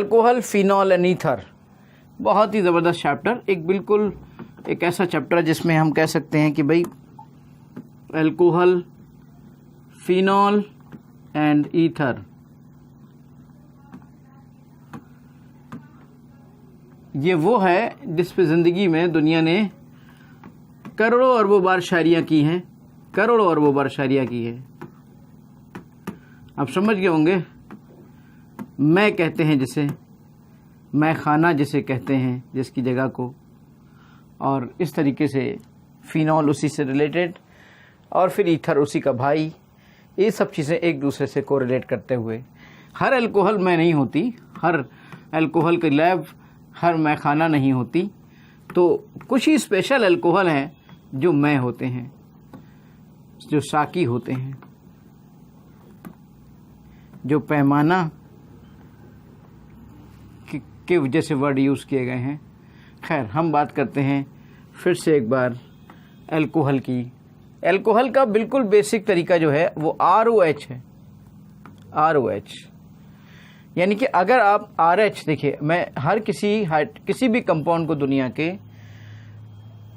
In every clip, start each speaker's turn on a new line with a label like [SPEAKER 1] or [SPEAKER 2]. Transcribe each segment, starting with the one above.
[SPEAKER 1] Alcohol, phenol and ether, बहुत ही ज़बरदस्त chapter. बिल्कुल एक ऐसा चैप्टर है जिसमें हम कह सकते हैं कि भाई अल्कोहल, फिनॉल एंड ईथर, ये वो है जिस पे ज़िंदगी में दुनिया ने करोड़ों अरबों बार शायरियाँ की हैं, करोड़ों अरबों बार शायरियाँ की है। आप समझ गए होंगे, मैं कहते हैं जिसे, मैं खाना जिसे कहते हैं जिसकी जगह को, और इस तरीके से फिनॉल उसी से रिलेटेड, और फिर ईथर उसी का भाई। ये सब चीज़ें एक दूसरे से कोरिलेट करते हुए, हर अल्कोहल में नहीं होती, हर अल्कोहल की लैब हर मैं खाना नहीं होती, तो कुछ ही स्पेशल अल्कोहल हैं जो मैं होते हैं, जो साकी होते हैं, जो पैमाना के वजह से वर्ड यूज़ किए गए हैं। खैर, हम बात करते हैं फिर से एक बार अल्कोहल की। अल्कोहल का बिल्कुल बेसिक तरीका जो है वो ROH है, ROH। यानी कि अगर आप RH देखिए, मैं हर किसी भी कंपाउंड को दुनिया के,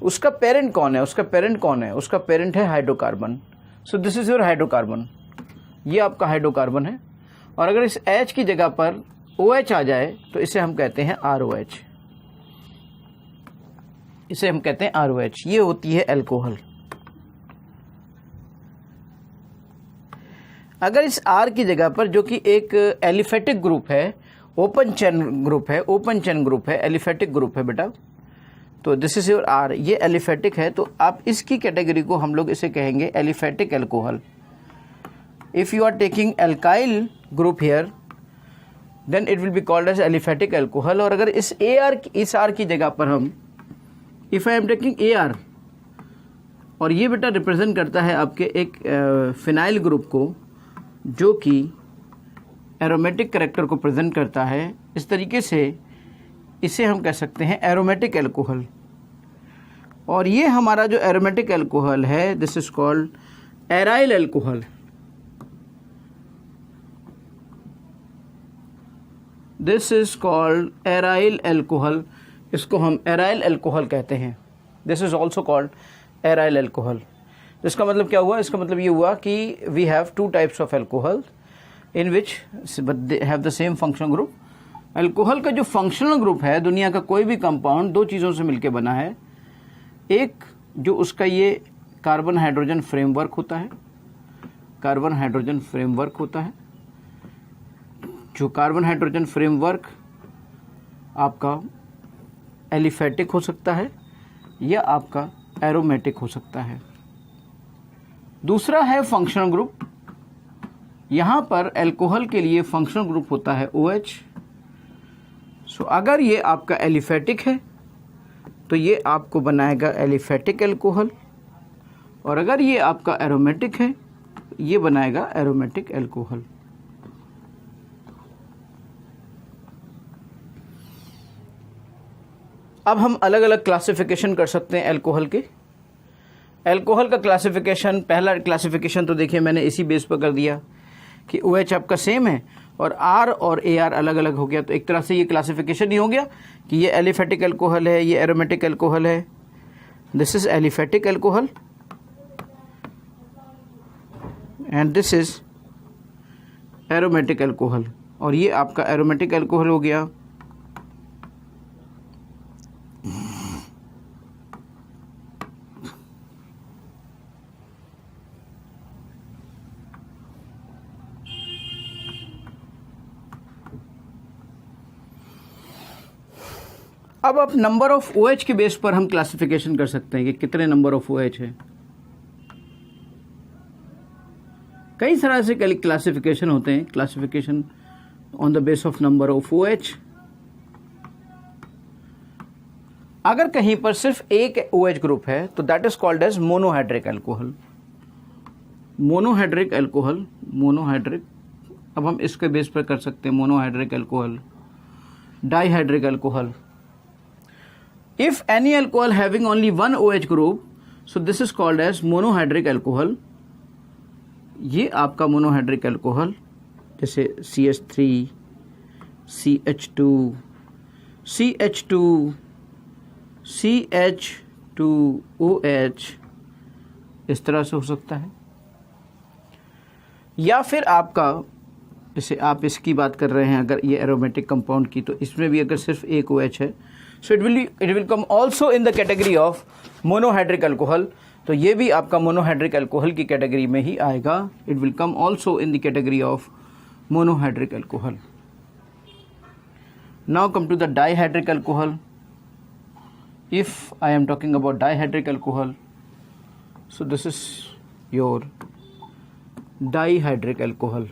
[SPEAKER 1] उसका पेरेंट कौन है, उसका पेरेंट कौन है, उसका पेरेंट है hydrocarbon. So this is your hydrocarbon, ये आपका हाइड्रोकार्बन है। और अगर इस H की जगह पर OH आ जाए तो इसे हम कहते हैं ROH, इसे हम कहते हैं ROH। ये होती है अल्कोहल। अगर इस R की जगह पर, जो कि एक एलिफेटिक ग्रुप है, ओपन चेन ग्रुप है, ओपन चेन ग्रुप है, एलिफेटिक ग्रुप है बेटा, तो दिस इज योर R, ये एलिफेटिक है, तो आप इसकी कैटेगरी को हम लोग इसे कहेंगे aliphatic alcohol. If you are taking alkyl group here, then it will be called as aliphatic alcohol. और अगर इस R की जगह पर हम, if I am taking AR, और ये बेटा रिप्रेजेंट करता है आपके एक फिनाइल ग्रुप को, जो कि एरोमेटिक कैरेक्टर को प्रेजेंट करता है, इस तरीके से इसे हम कह सकते हैं एरोमेटिक अल्कोहल। और ये हमारा जो एरोमेटिक अल्कोहल है, this is called aryl alcohol. This is called aryl alcohol, इसको हम एराइल अल्कोहल कहते हैं। This is also called aryl alcohol. इसका मतलब क्या हुआ? इसका मतलब ये हुआ कि we have two types of alcohol in which they have the same functional group. Alcohol का जो फंक्शनल ग्रुप है, दुनिया का कोई भी कंपाउंड दो चीज़ों से मिलकर बना है। एक जो उसका ये कार्बन हाइड्रोजन फ्रेमवर्क होता है, कार्बन हाइड्रोजन फ्रेमवर्क होता है, जो कार्बन हाइड्रोजन फ्रेमवर्क आपका एलिफेटिक हो सकता है या आपका एरोमेटिक हो सकता है। दूसरा है फंक्शनल ग्रुप। यहाँ पर अल्कोहल के लिए फंक्शनल ग्रुप होता है OH। सो अगर ये आपका एलिफेटिक है तो ये आपको बनाएगा एलिफेटिक अल्कोहल, और अगर ये आपका एरोमेटिक है ये बनाएगा एरोमेटिक अल्कोहल। अब हम अलग अलग क्लासिफिकेशन कर सकते हैं अल्कोहल के। अल्कोहल का क्लासिफिकेशन, पहला क्लासिफिकेशन तो देखिए मैंने इसी बेस पर कर दिया कि OH आपका सेम है और R और AR अलग अलग हो गया, तो एक तरह से ये क्लासिफिकेशन ही हो गया कि ये एलिफेटिक अल्कोहल है, ये एरोमेटिक अल्कोहल है। This is aliphatic alcohol and this is aromatic alcohol, और ये आपका एरोमेटिक अल्कोहल हो गया। अब आप नंबर ऑफ OH के बेस पर हम क्लासिफिकेशन कर सकते हैं कि कितने नंबर ऑफ OH है। कई तरह से क्लासिफिकेशन होते हैं, classification on the base of number of OH। अगर कहीं पर सिर्फ एक OH ग्रुप है तो that is called as monohydric alcohol. Monohydric alcohol, monohydric, अब हम इसके बेस पर कर सकते हैं monohydric alcohol, dihydric alcohol. If any alcohol having only one OH group, so this is called as monohydric alcohol। ये आपका मोनोहाइड्रिक अल्कोहल, जैसे CH3, CH2 CH2OH, इस तरह से हो सकता है। या फिर आपका, जैसे आप इसकी बात कर रहे हैं अगर ये एरोमेटिक कंपाउंड की, तो इसमें भी अगर सिर्फ एक OH है, so it will come also in the category of monohydric alcohol. तो ये भी आपका मोनोहाइड्रिक अल्कोहल की कैटेगरी में ही आएगा। It will come also in the category of monohydric alcohol. Now come to the dihydric alcohol. If I am talking about dihydric alcohol, so this is your dihydric alcohol.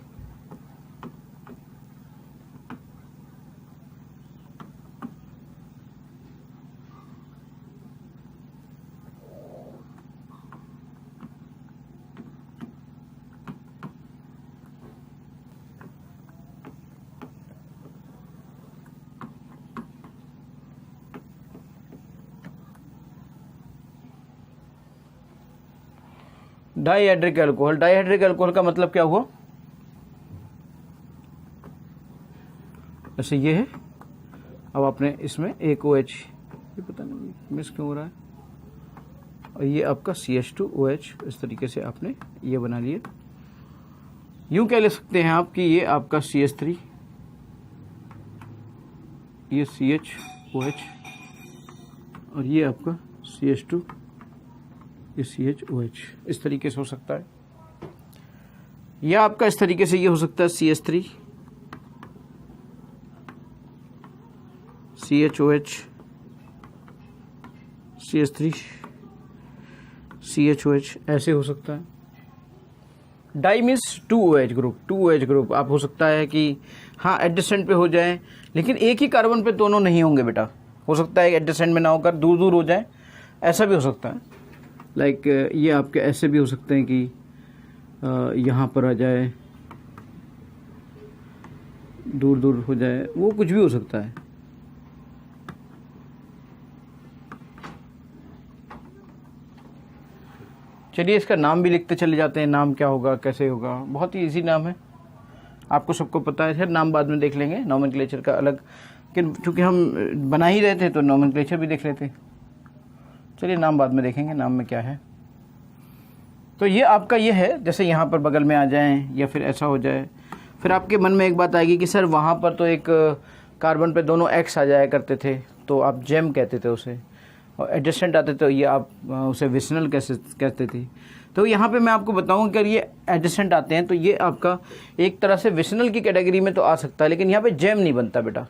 [SPEAKER 1] Dihydric alcohol, dihydric alcohol का मतलब क्या हुआ? ऐसे ये है, अब आपने इसमें एक OH, ये पता नहीं मिस क्यों हो रहा है, और ये आपका CH2OH, इस तरीके से आपने ये बना लिया। यूं कह ले सकते हैं आप कि ये आपका CH3, ये CHOH, और ये आपका CH2, ये CHOH, इस तरीके से हो सकता है। या आपका इस तरीके से ये हो सकता है CH3, CHOH, CH3, CHOH, ऐसे हो सकता है। Die means 2OH group, 2OH group आप हो सकता है कि हाँ एडजेसेंट पे हो जाए, लेकिन एक ही कार्बन पे दोनों नहीं होंगे बेटा। हो सकता है एडजेसेंट में ना होकर दूर दूर हो जाए, ऐसा भी हो सकता है। लाइक ये आपके ऐसे भी हो सकते हैं कि यहाँ पर आ जाए, दूर दूर हो जाए, वो कुछ भी हो सकता है। चलिए इसका नाम भी लिखते चले जाते हैं। नाम क्या होगा, कैसे होगा, बहुत ही इजी नाम है, आपको सबको पता है। फिर नाम बाद में देख लेंगे, नोमेनक्लेचर का अलग, क्योंकि हम बना ही रहे थे तो नोमेनक्लेचर भी देख लेते। चलिए नाम बाद में देखेंगे, नाम में क्या है। तो ये आपका ये है, जैसे यहाँ पर बगल में आ जाएं या फिर ऐसा हो जाए। फिर आपके मन में एक बात आएगी कि सर वहाँ पर तो एक कार्बन पे दोनों X आ जाया करते थे, तो आप जेम कहते थे उसे, और एडजेसेंट आते तो ये आप उसे विसनल कैसे कहते थे। तो यहाँ पे मैं आपको बताऊँ कि अगर ये एडजेसेंट आते हैं तो ये आपका एक तरह से विसनल की कैटेगरी में तो आ सकता है, लेकिन यहाँ पे जेम नहीं बनता बेटा।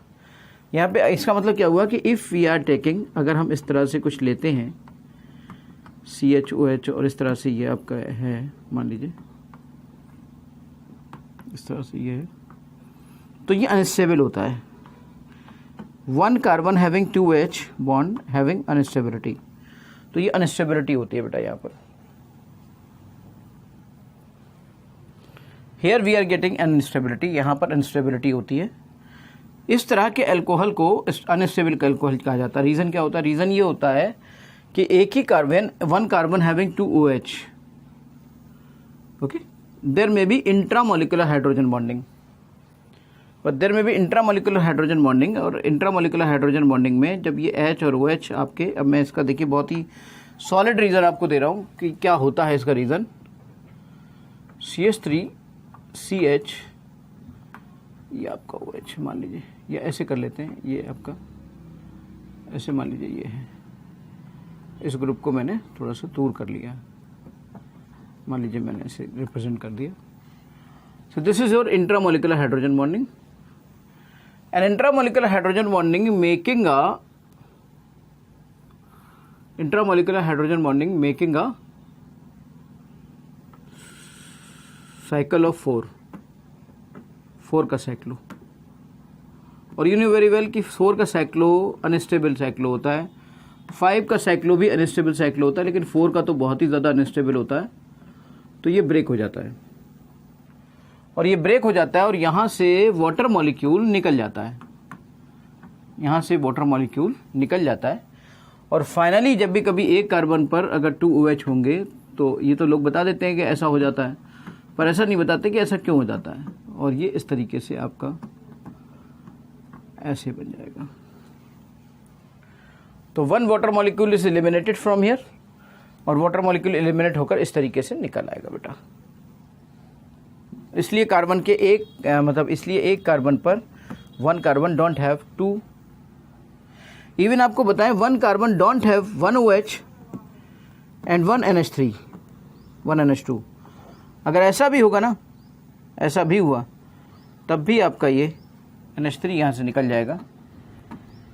[SPEAKER 1] यहाँ पे इसका मतलब क्या हुआ कि इफ़ वी आर टेकिंग, अगर हम इस तरह से कुछ लेते हैं CHOH, और इस तरह से ये आपका है, मान लीजिए इस तरह से ये है, तो ये अनस्टेबल होता है। One carbon having 2H bond having unstability, तो ये अनस्टेबिलिटी होती है बेटा। यहाँ पर here we are getting unstability, यहाँ पर अनस्टेबिलिटी होती है। इस तरह के अल्कोहल को अनस्टेबल अल्कोहल कहा जाता है। रीज़न क्या होता है? रीज़न ये होता है कि एक ही carbon, one carbon having 2OH, okay, there may be intramolecular hydrogen bonding, but there may be intramolecular hydrogen bonding. और इंट्रामोलिकुलर हाइड्रोजन बॉन्डिंग में जब ये H और OH आपके, अब मैं इसका देखिए बहुत ही सॉलिड रीज़न आपको दे रहा हूँ कि क्या होता है इसका रीज़न। CH3CH, ये आपका OH मान लीजिए, ये ऐसे कर लेते हैं, ये आपका ऐसे मान लीजिए ये है। इस ग्रुप को मैंने थोड़ा सा दूर कर लिया, मान लीजिए मैंने ऐसे रिप्रेजेंट कर दिया। So this is your intramolecular hydrogen bonding. An intramolecular hydrogen bonding making a cycle of 4 का साइक्लो। और यू नो वेरी वेल कि 4 का साइक्लो अनस्टेबल साइक्लो होता है, 5 का साइक्लो भी अनस्टेबल साइक्लो होता है, लेकिन 4 का तो बहुत ही ज़्यादा अनस्टेबल होता है। तो ये ब्रेक हो जाता है, और ये ब्रेक हो जाता है, और यहाँ से वाटर मॉलिक्यूल निकल जाता है, यहाँ से वाटर मॉलिक्यूल निकल जाता है। और फाइनली जब भी कभी एक कार्बन पर अगर 2OH होंगे, तो ये तो लोग बता देते हैं कि ऐसा हो जाता है, पर ऐसा नहीं बताते कि ऐसा क्यों हो जाता है। और ये इस तरीके से आपका ऐसे बन जाएगा। तो 1 water molecule is eliminated from here, और वाटर मॉलिक्यूल एलिमिनेट होकर इस तरीके से निकल आएगा बेटा। इसलिए कार्बन के इसलिए एक कार्बन पर 1 कार्बन डोंट हैव 2। इवन आपको बताएं 1 carbon don't have 1 OH and 1 NH3, 1 NH2। अगर ऐसा भी होगा ना, ऐसा भी हुआ, तब भी आपका ये NH3 यहाँ से निकल जाएगा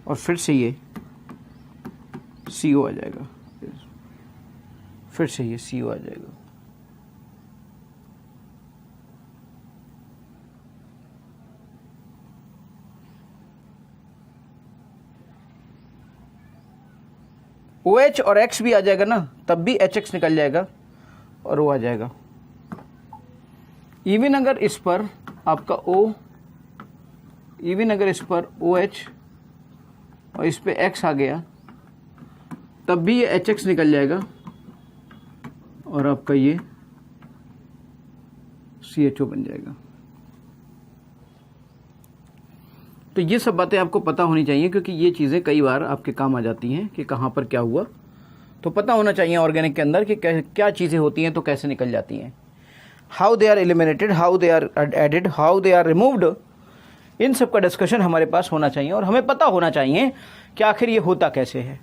[SPEAKER 1] और फिर से ये CO आ जाएगा, फिर से ये CO आ जाएगा। OH और X भी आ जाएगा ना, तब भी HX निकल जाएगा और वो आ जाएगा। इवन अगर इस पर आपका इवन अगर इस पर OH और इस पे X आ गया, तब भी ये HX निकल जाएगा और आपका ये CHO बन जाएगा। तो ये सब बातें आपको पता होनी चाहिए, क्योंकि ये चीज़ें कई बार आपके काम आ जाती हैं कि कहाँ पर क्या हुआ। तो पता होना चाहिए ऑर्गेनिक के अंदर कि क्या चीज़ें होती हैं तो कैसे निकल जाती हैं, how they are eliminated, how they are added, how they are removed. इन सब का डिस्कशन हमारे पास होना चाहिए और हमें पता होना चाहिए कि आखिर ये होता कैसे है।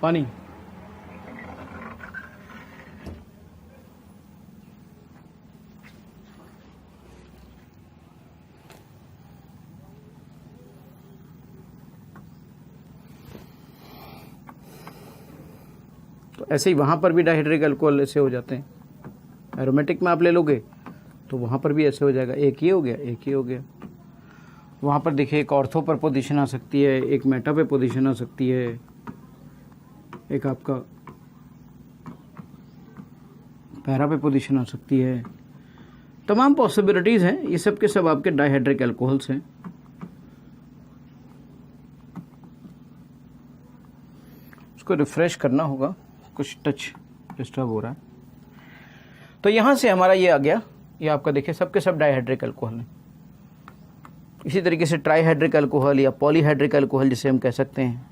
[SPEAKER 1] पानी तो ऐसे ही वहाँ पर भी डाइहाइड्रिक अल्कोहल ऐसे हो जाते हैं। एरोमेटिक में आप ले लोगे तो वहाँ पर भी ऐसे हो जाएगा। एक ही हो गया, एक ही हो गया। वहाँ पर देखिए एक ऑर्थो पर पोजीशन आ सकती है, एक मेटा पे पोजीशन आ सकती है, एक आपका पैरा पे पोजीशन आ सकती है। तमाम पॉसिबिलिटीज़ हैं। ये सब के सब आपके डाइहाइड्रिक अल्कोहल्स हैं। उसको रिफ्रेश करना होगा, कुछ टच डिस्टर्ब हो रहा है। तो यहाँ से हमारा ये आ गया, ये आपका देखिए सबके सब डाइहाइड्रिक अल्कोहल हैं। इसी तरीके से ट्राइहाइड्रिक अल्कोहल या पॉलीहाइड्रिक अल्कोहल जिसे हम कह सकते हैं,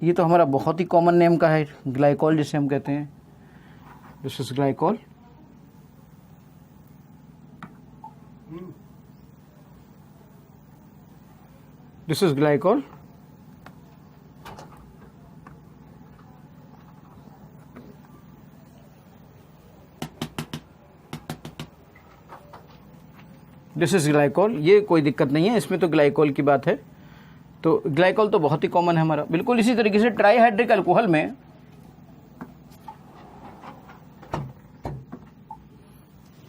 [SPEAKER 1] ये तो हमारा बहुत ही कॉमन नेम का है, ग्लाइकॉल जिसे हम कहते हैं। This is glycol. This is glycol. This is glycol. ये कोई दिक्कत नहीं है, इसमें तो ग्लाइकॉल की बात है। तो ग्लाइकॉल तो बहुत ही कॉमन है हमारा। बिल्कुल इसी तरीके से ट्राइहाइड्रिक अल्कोहल में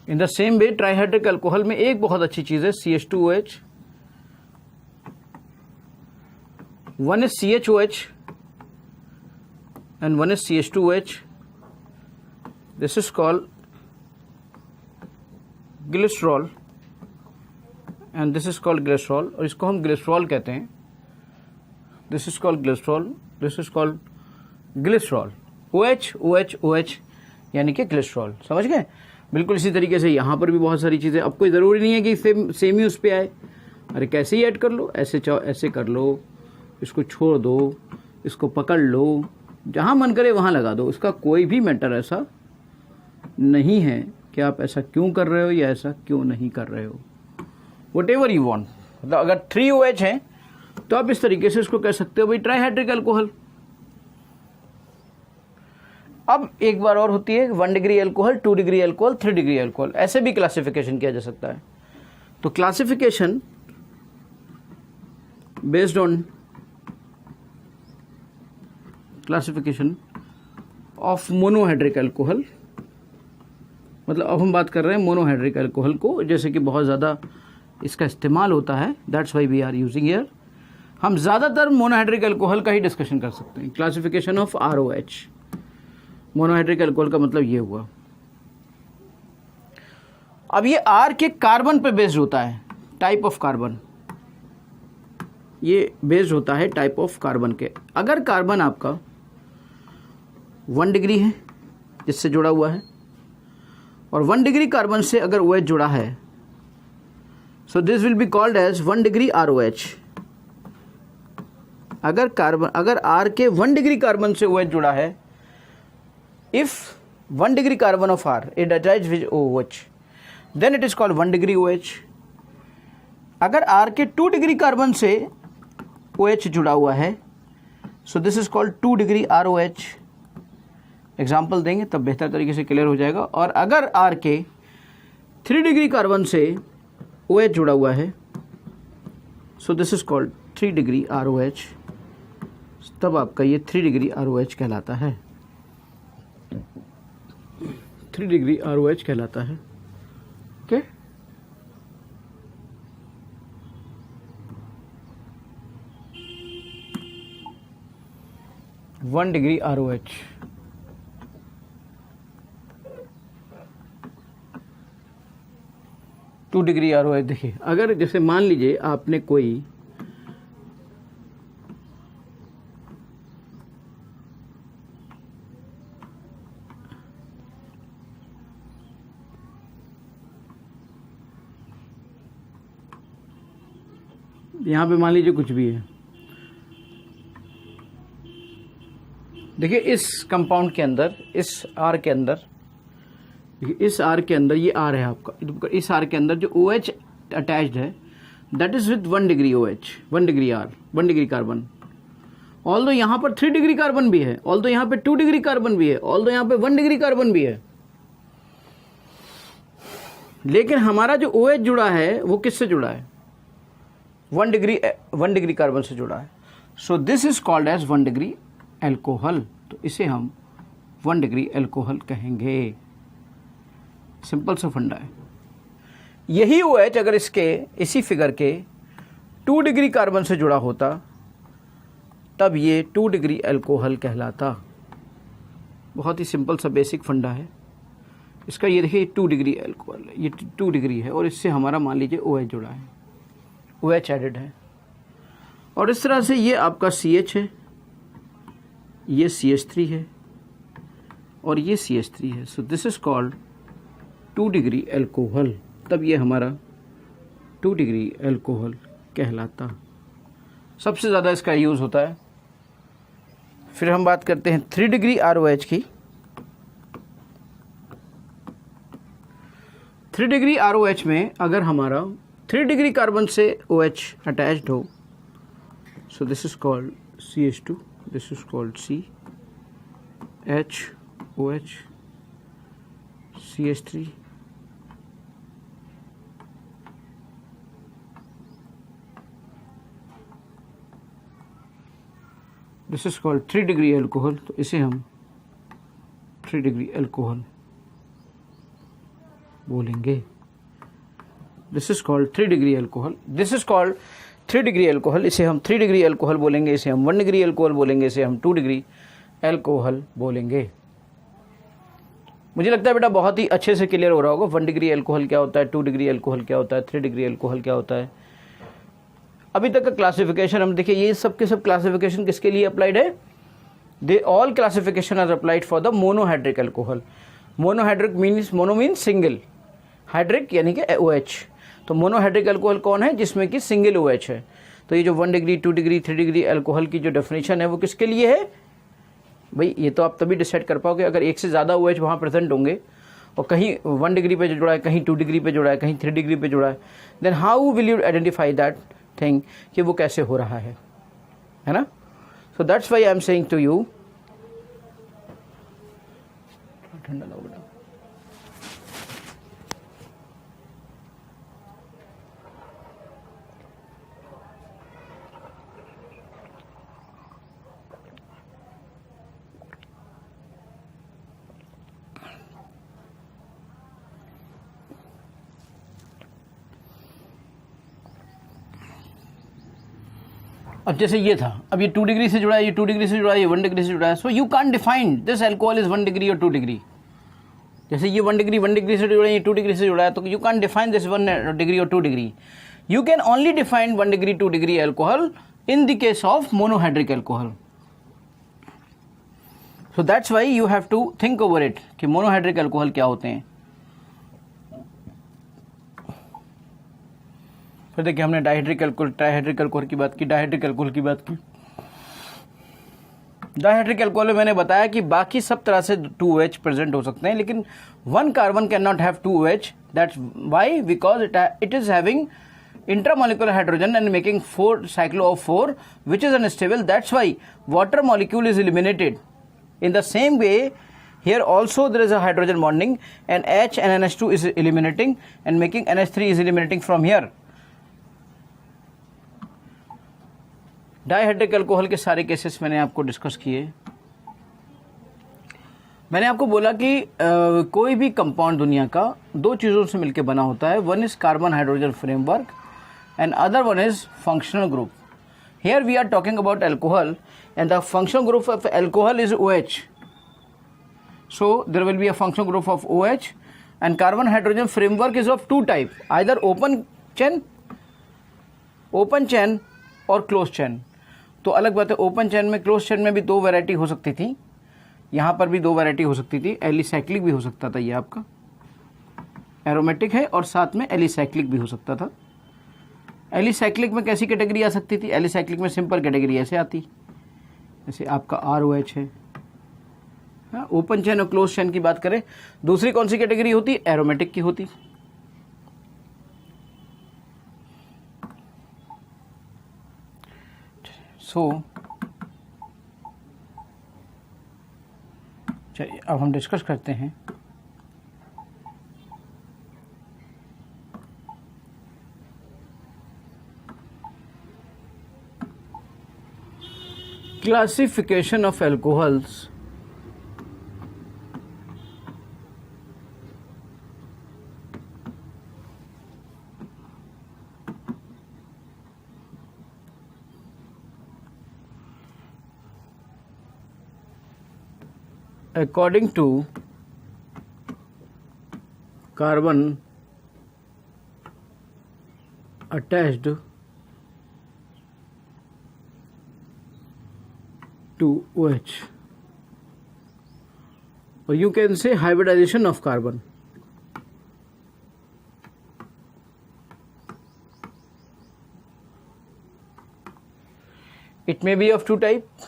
[SPEAKER 1] in the same way trihydric alcohol में एक बहुत अच्छी चीज है CH2OH। one is CHOH and one is CH2OH. This is called glycerol and this is called glycerol, और इसको हम glycerol कहते हैं। This is called glycerol, this is called glycerol। OH OH OH यानी कि glycerol। समझ गए? बिल्कुल इसी तरीके से यहाँ पर भी बहुत सारी चीज़ें। अब कोई ज़रूरी नहीं है कि सेम ही उस पर आए। अरे कैसे ही ऐड कर लो, ऐसे ऐसे कर लो, इसको छोड़ दो, इसको पकड़ लो, जहाँ मन करे वहाँ लगा दो। इसका कोई भी मैटर ऐसा नहीं है कि आप ऐसा क्यों कर रहे हो या ऐसा क्यों नहीं कर रहे हो। What ever you want. मतलब अगर 3 OH है तो आप इस तरीके से इसको कह सकते हो भाई ट्राइहाइड्रिक अल्कोहल। अब एक बार और होती है 1 degree alcohol, 2 degree alcohol, 3 degree alcohol. ऐसे भी क्लासिफिकेशन किया जा सकता है। तो classification based on classification of monohydric alcohol, मतलब अब हम बात कर रहे हैं मोनोहाइड्रिक अल्कोहल को, जैसे कि बहुत ज़्यादा इसका इस्तेमाल होता है, that's why we are using here. हम ज़्यादातर मोनोहाइड्रिक अल्कोहल का ही डिस्कशन कर सकते हैं। Classification of ROH, monohydric alcohol का मतलब ये हुआ। अब ये R के कार्बन पे बेस्ड होता है, टाइप ऑफ कार्बन। ये बेस्ड होता है टाइप ऑफ कार्बन के। अगर कार्बन आपका 1 डिग्री है जिससे जुड़ा हुआ है, और 1 डिग्री कार्बन से अगर OH जुड़ा है, so this will be called as 1 degree ROH। अगर R के 1 डिग्री कार्बन से OH जुड़ा है, if 1 degree carbon of R it attach with OH, then it is called 1 degree OH। अगर R के 2 डिग्री कार्बन से OH जुड़ा हुआ है, so this is called 2 degree ROH। Example देंगे तब बेहतर तरीके से क्लियर हो जाएगा। और अगर R के 3 डिग्री कार्बन से OH जुड़ा हुआ है, so this is called 3 degree ROH। तब आपका ये 3 डिग्री ROH कहलाता है, 3 डिग्री ROH कहलाता है। Okay, one degree ROH। Two degree ROH। देखिए, अगर जैसे मान लीजिए आपने कोई यहाँ पे मान लीजिए कुछ भी है, देखिए इस कंपाउंड के अंदर, इस R के अंदर, इस R के अंदर ये R है आपका, इस R के अंदर जो OH अटैच्ड है that is with 1 degree OH, 1 degree R, 1 degree carbon. Although यहाँ पर 3 डिग्री कार्बन भी है, ऑल्दो यहाँ पे 2 डिग्री कार्बन भी है, ऑल्दो यहाँ पे 1 डिग्री कार्बन भी है, लेकिन हमारा जो OH जुड़ा है वो किससे जुड़ा है? 1 डिग्री कार्बन से जुड़ा है। So this is called as 1 degree alcohol. तो इसे हम 1 डिग्री एल्कोहल कहेंगे। सिंपल सा फंडा है। यही OH अगर इसी फिगर के 2 डिग्री कार्बन से जुड़ा होता तब ये 2 डिग्री एल्कोहल कहलाता। बहुत ही सिंपल सा बेसिक फंडा है इसका। ये देखिए 2 डिग्री एल्कोहल है, ये 2 डिग्री है और इससे हमारा मान लीजिए OH जुड़ा है, OH एडेड है, और इस तरह से ये आपका CH है, ये CH3 है और ये CH3 है। So this is called 2 degree alcohol. तब ये हमारा 2 डिग्री एल्कोहल कहलाता। सबसे ज़्यादा इसका यूज़ होता है। फिर हम बात करते हैं 3 डिग्री ROH की। 3 डिग्री ROH में अगर हमारा 3 डिग्री कार्बन से OH अटैच्ड हो, सो this is called CH2, this is called CHOH, CH3, this is called 3 degree alcohol. तो इसे हम 3 डिग्री एल्कोहल बोलेंगे। This is called 3 degree alcohol, this is called 3 degree alcohol. इसे हम 3 डिग्री एल्कोहल बोलेंगे, इसे हम 1 डिग्री एल्कोहल बोलेंगे, इसे हम 2 डिग्री एल्कोहल बोलेंगे। मुझे लगता है बेटा बहुत ही अच्छे से क्लियर हो रहा होगा 1 डिग्री एल्कोहल क्या होता है, 2 डिग्री एल्कोहल क्या होता है, 3 डिग्री एल्कोहल क्या होता है। अभी तक का क्लासिफिकेशन हम देखिए, ये सब के सब क्लासिफिकेशन किसके लिए अप्लाइड है? They all classification are applied for the monohydric alcohol. Monohydric means, mono means single, hydric यानी कि OH। तो मोनोहाइड्रिक एल्कोहल कौन है? जिसमें कि सिंगल OH है। तो ये जो 1 डिग्री, 2 डिग्री, 3 डिग्री एल्कोहल की जो डेफिनेशन है वो किसके लिए है भाई? ये तो आप तभी डिसाइड कर पाओगे अगर एक से ज़्यादा OH वहाँ प्रेजेंट होंगे और कहीं 1 डिग्री पे जुड़ा है, कहीं 2 डिग्री पे जुड़ा है, कहीं 3 डिग्री पे जुड़ा है, then how will you identify that thing कि वो कैसे हो रहा है ना? So that's why I am saying to you, ठंडा लो बेटा। अब जैसे ये था, अब ये 2 डिग्री से जुड़ा है, ये 2 डिग्री से जुड़ा है, ये 1 डिग्री से जुड़ा है। So you can't define this alcohol is 1 degree और 2 डिग्री। जैसे ये 1 डिग्री से जुड़ा है, ये 2 डिग्री से जुड़ा है, तो you can't define this 1 degree और 2 degree. You can only define 1 degree 2 degree alcohol in the case of monohydric alcohol. So so that's why you have to think over it कि मोनोहाइड्रिक अल्कोहल क्या होते हैं। फिर देखिए हमने डायहाइड्रिक alcohol, trihydric alcohol की बात की, डायहाइड्रिक अल्कोहल की बात की। डायहाइड्रिक अल्कोहल में मैंने बताया कि बाकी सब तरह से 2OH प्रेजेंट हो सकते हैं, लेकिन one carbon can not have 2OH। That's why because it is having intramolecular hydrogen and making 4 cyclo-4 which is unstable. That's why water molecule is eliminated. In the same way here also there is a hydrogen bonding and H and NH2 is eliminating and making NH3 is eliminating from here. Dihydric alcohol के सारे cases मैंने आपको discuss किए। मैंने आपको बोला कि कोई भी कंपाउंड दुनिया का दो चीज़ों से मिलकर बना होता है। One is carbon hydrogen framework and other one is functional group. Here we are talking about alcohol and the functional group of alcohol is OH. So there will be a functional group of OH and carbon hydrogen framework is of two type, either open chain और closed chain. तो अलग बात है, open chain में close chain में भी दो variety हो सकती थी, यहाँ पर भी दो वैरायटी हो सकती थी। एलिसाइक्लिक भी हो सकता था, ये आपका एरोमेटिक है और साथ में एलिसाइक्लिक भी हो सकता था। एलिसाइक्लिक में कैसी कैटेगरी आ सकती थी? एलिसाइक्लिक में सिंपल कैटेगरी ऐसे आती, जैसे आपका ROH है। ओपन चेन और क्लोज चेन की बात करें, दूसरी कौन सी कैटेगरी होती? एरोमेटिक की होती। सो चलिए अब हम डिस्कस करते हैं classification of alcohols. According to carbon attached to OH, or you can say hybridization of carbon. It may be of two type.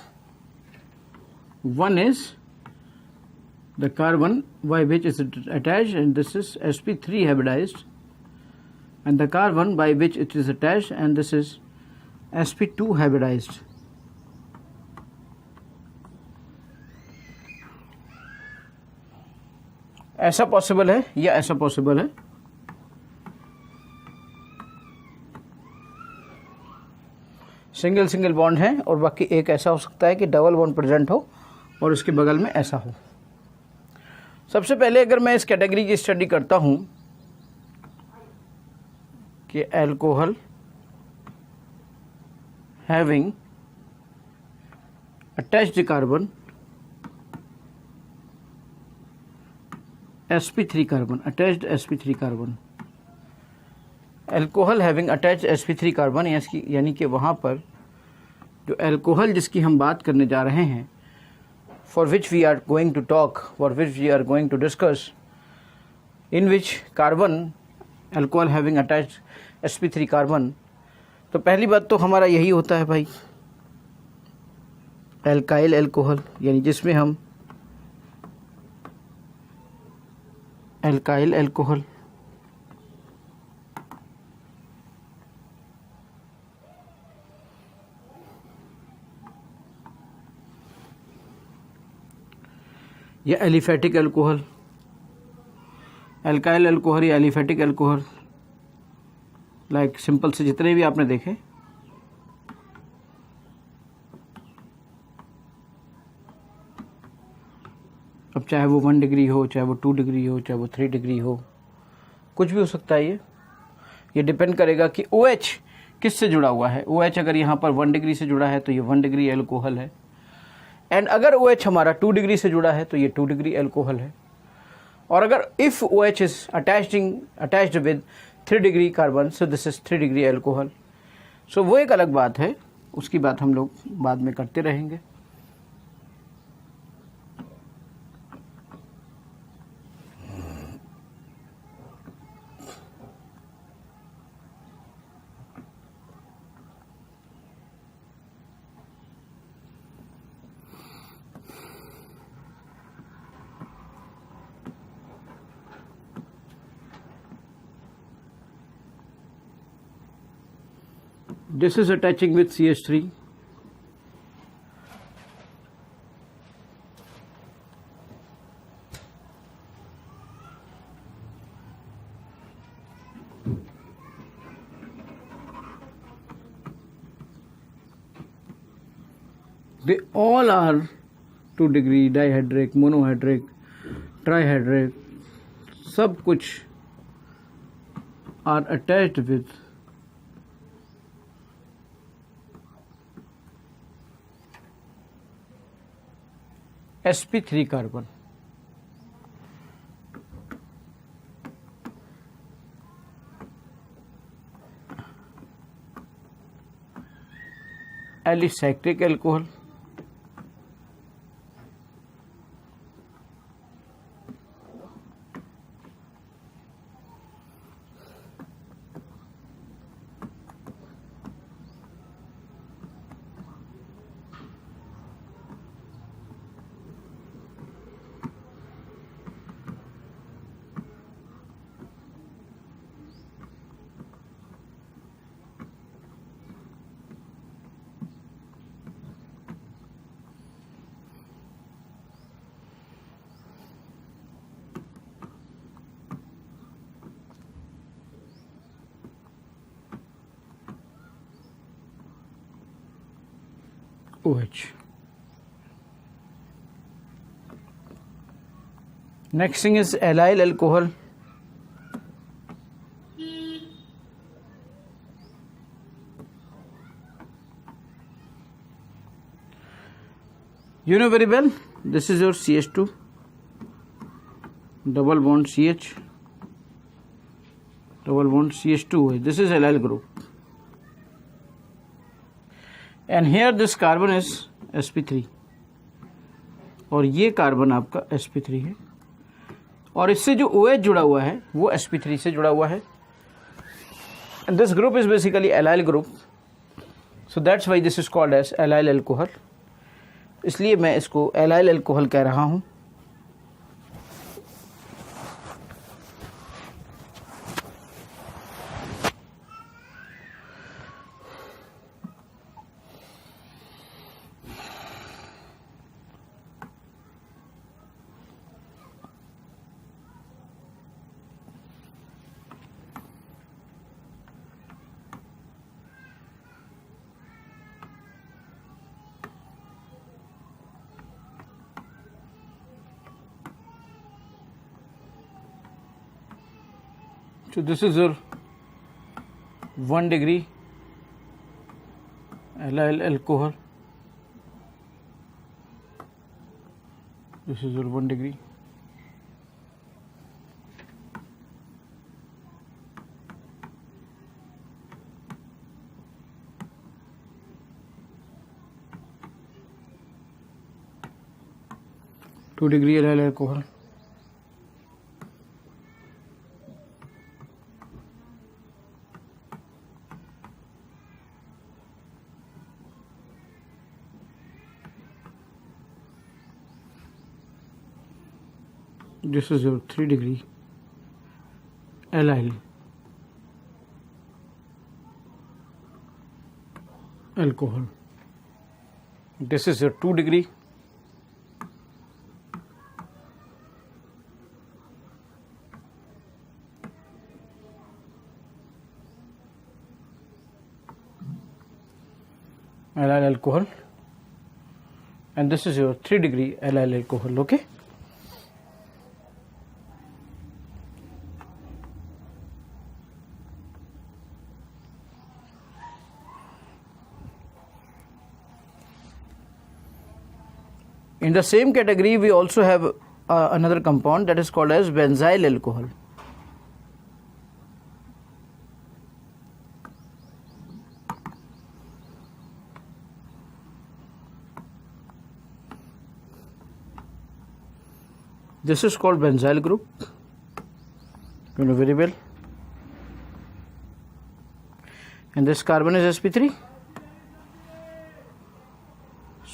[SPEAKER 1] One is the carbon by which is attached and this is sp3 hybridized, and the carbon by which it is attached and this is sp2 hybridized. ऐसा possible है या ऐसा possible है? Single single bond है और बाकी एक ऐसा हो सकता है कि डबल बॉन्ड प्रेजेंट हो और उसके बगल में ऐसा हो। सबसे पहले अगर मैं इस कैटेगरी की स्टडी करता हूं कि alcohol having attached carbon sp3 carbon, attached sp3 carbon, alcohol having attached sp3 carbon, यानी कि वहाँ पर जो एल्कोहल जिसकी हम बात करने जा रहे हैं, for which we are going to talk, for which we are going to discuss, in which carbon alcohol having attached sp3 carbon, तो पहली बात तो हमारा यही होता है भाई एल्काइल एल्कोहल, यानी जिसमें हम एल्काइल एल्कोहल या एलिफेटिक अल्कोहल, एल्काइल अल्कोहल या एलिफेटिक अल्कोहल, लाइक सिंपल से जितने भी आपने देखे, अब चाहे वो 1 डिग्री हो, चाहे वो 2 डिग्री हो, चाहे वो 3 डिग्री हो, कुछ भी हो सकता है। ये डिपेंड करेगा कि OH किस से जुड़ा हुआ है। OH अगर यहाँ पर 1 डिग्री से जुड़ा है तो ये 1 डिग्री एल्कोहल है, एंड अगर OH हमारा 2 डिग्री से जुड़ा है तो ये 2 डिग्री एल्कोहल है, और अगर if OH is attached with 3 degree carbon, so this is 3 degree alcohol. So वो एक अलग बात है, उसकी बात हम लोग बाद में करते रहेंगे। This is attaching with CH3. They all are 2 degree dihedric, monohedric, trihedric, सब कुछ are attached with sp3 carbon. Alicyclic alcohol, OH. Next thing is allyl alcohol. You know very well, this is your CH2, double bond CH, double bond CH2. This is allyl group. And here this carbon is sp3 और ये carbon आपका sp3 है और इससे जो OH जुड़ा हुआ है वो sp3 से जुड़ा हुआ है. And this group is basically allyl group, so that's why this is called as allyl alcohol. इसलिए मैं इसको allyl alcohol कह रहा हूँ. So this is your 1 degree allyl alcohol. This is your 1 degree. Two degree allyl alcohol. This is your 3 degree allyl alcohol. This is your 2 degree allyl alcohol, and this is your 3 degree allyl alcohol. Okay. In the same category, we also have another compound that is called as benzyl alcohol. This is called benzyl group. You know very well. And this carbon is sp3.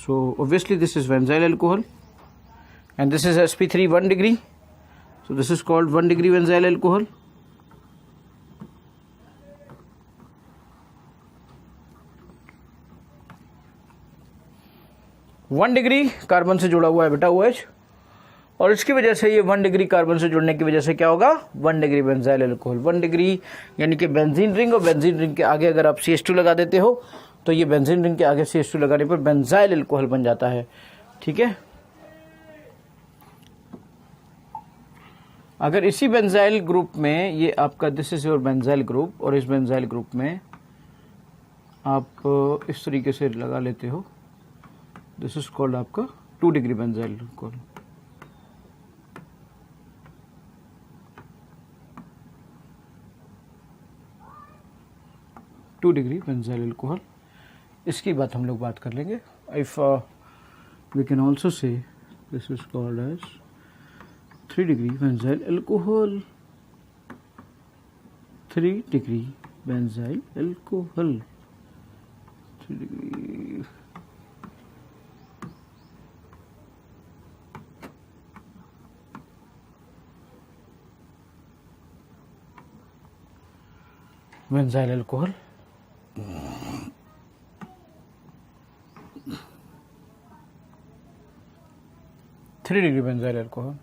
[SPEAKER 1] So obviously this is benzyl alcohol, and this is sp3 1 degree. So this is called 1 degree benzyl alcohol. 1 degree carbon से जुड़ा हुआ है बेटा OH, और इसकी वजह से ये 1 डिग्री कार्बन से जुड़ने की वजह से क्या होगा, 1 डिग्री बेंजाइल अल्कोहल। 1 डिग्री यानी कि बेंजीन रिंग, और बेंजीन रिंग के आगे अगर आप CH2 लगा देते हो तो ये बेंजीन रिंग के आगे CH2 लगाने पर बेंजाइल अल्कोहल बन जाता है। ठीक है, अगर इसी बेंजाइल ग्रुप में ये आपका this is your benzyl group, और इस बेंजाइल ग्रुप में आप इस तरीके से लगा लेते हो, दिस इज कॉल्ड आपका 2 degree benzyl alcohol. Two degree benzyl alcohol, इसकी बात हम लोग बात कर लेंगे। If we can also say this is called as 3 degree benzyl alcohol, 3 degree benzyl alcohol, 3 degree. Benzyl alcohol, 3 degree benzyl alcohol.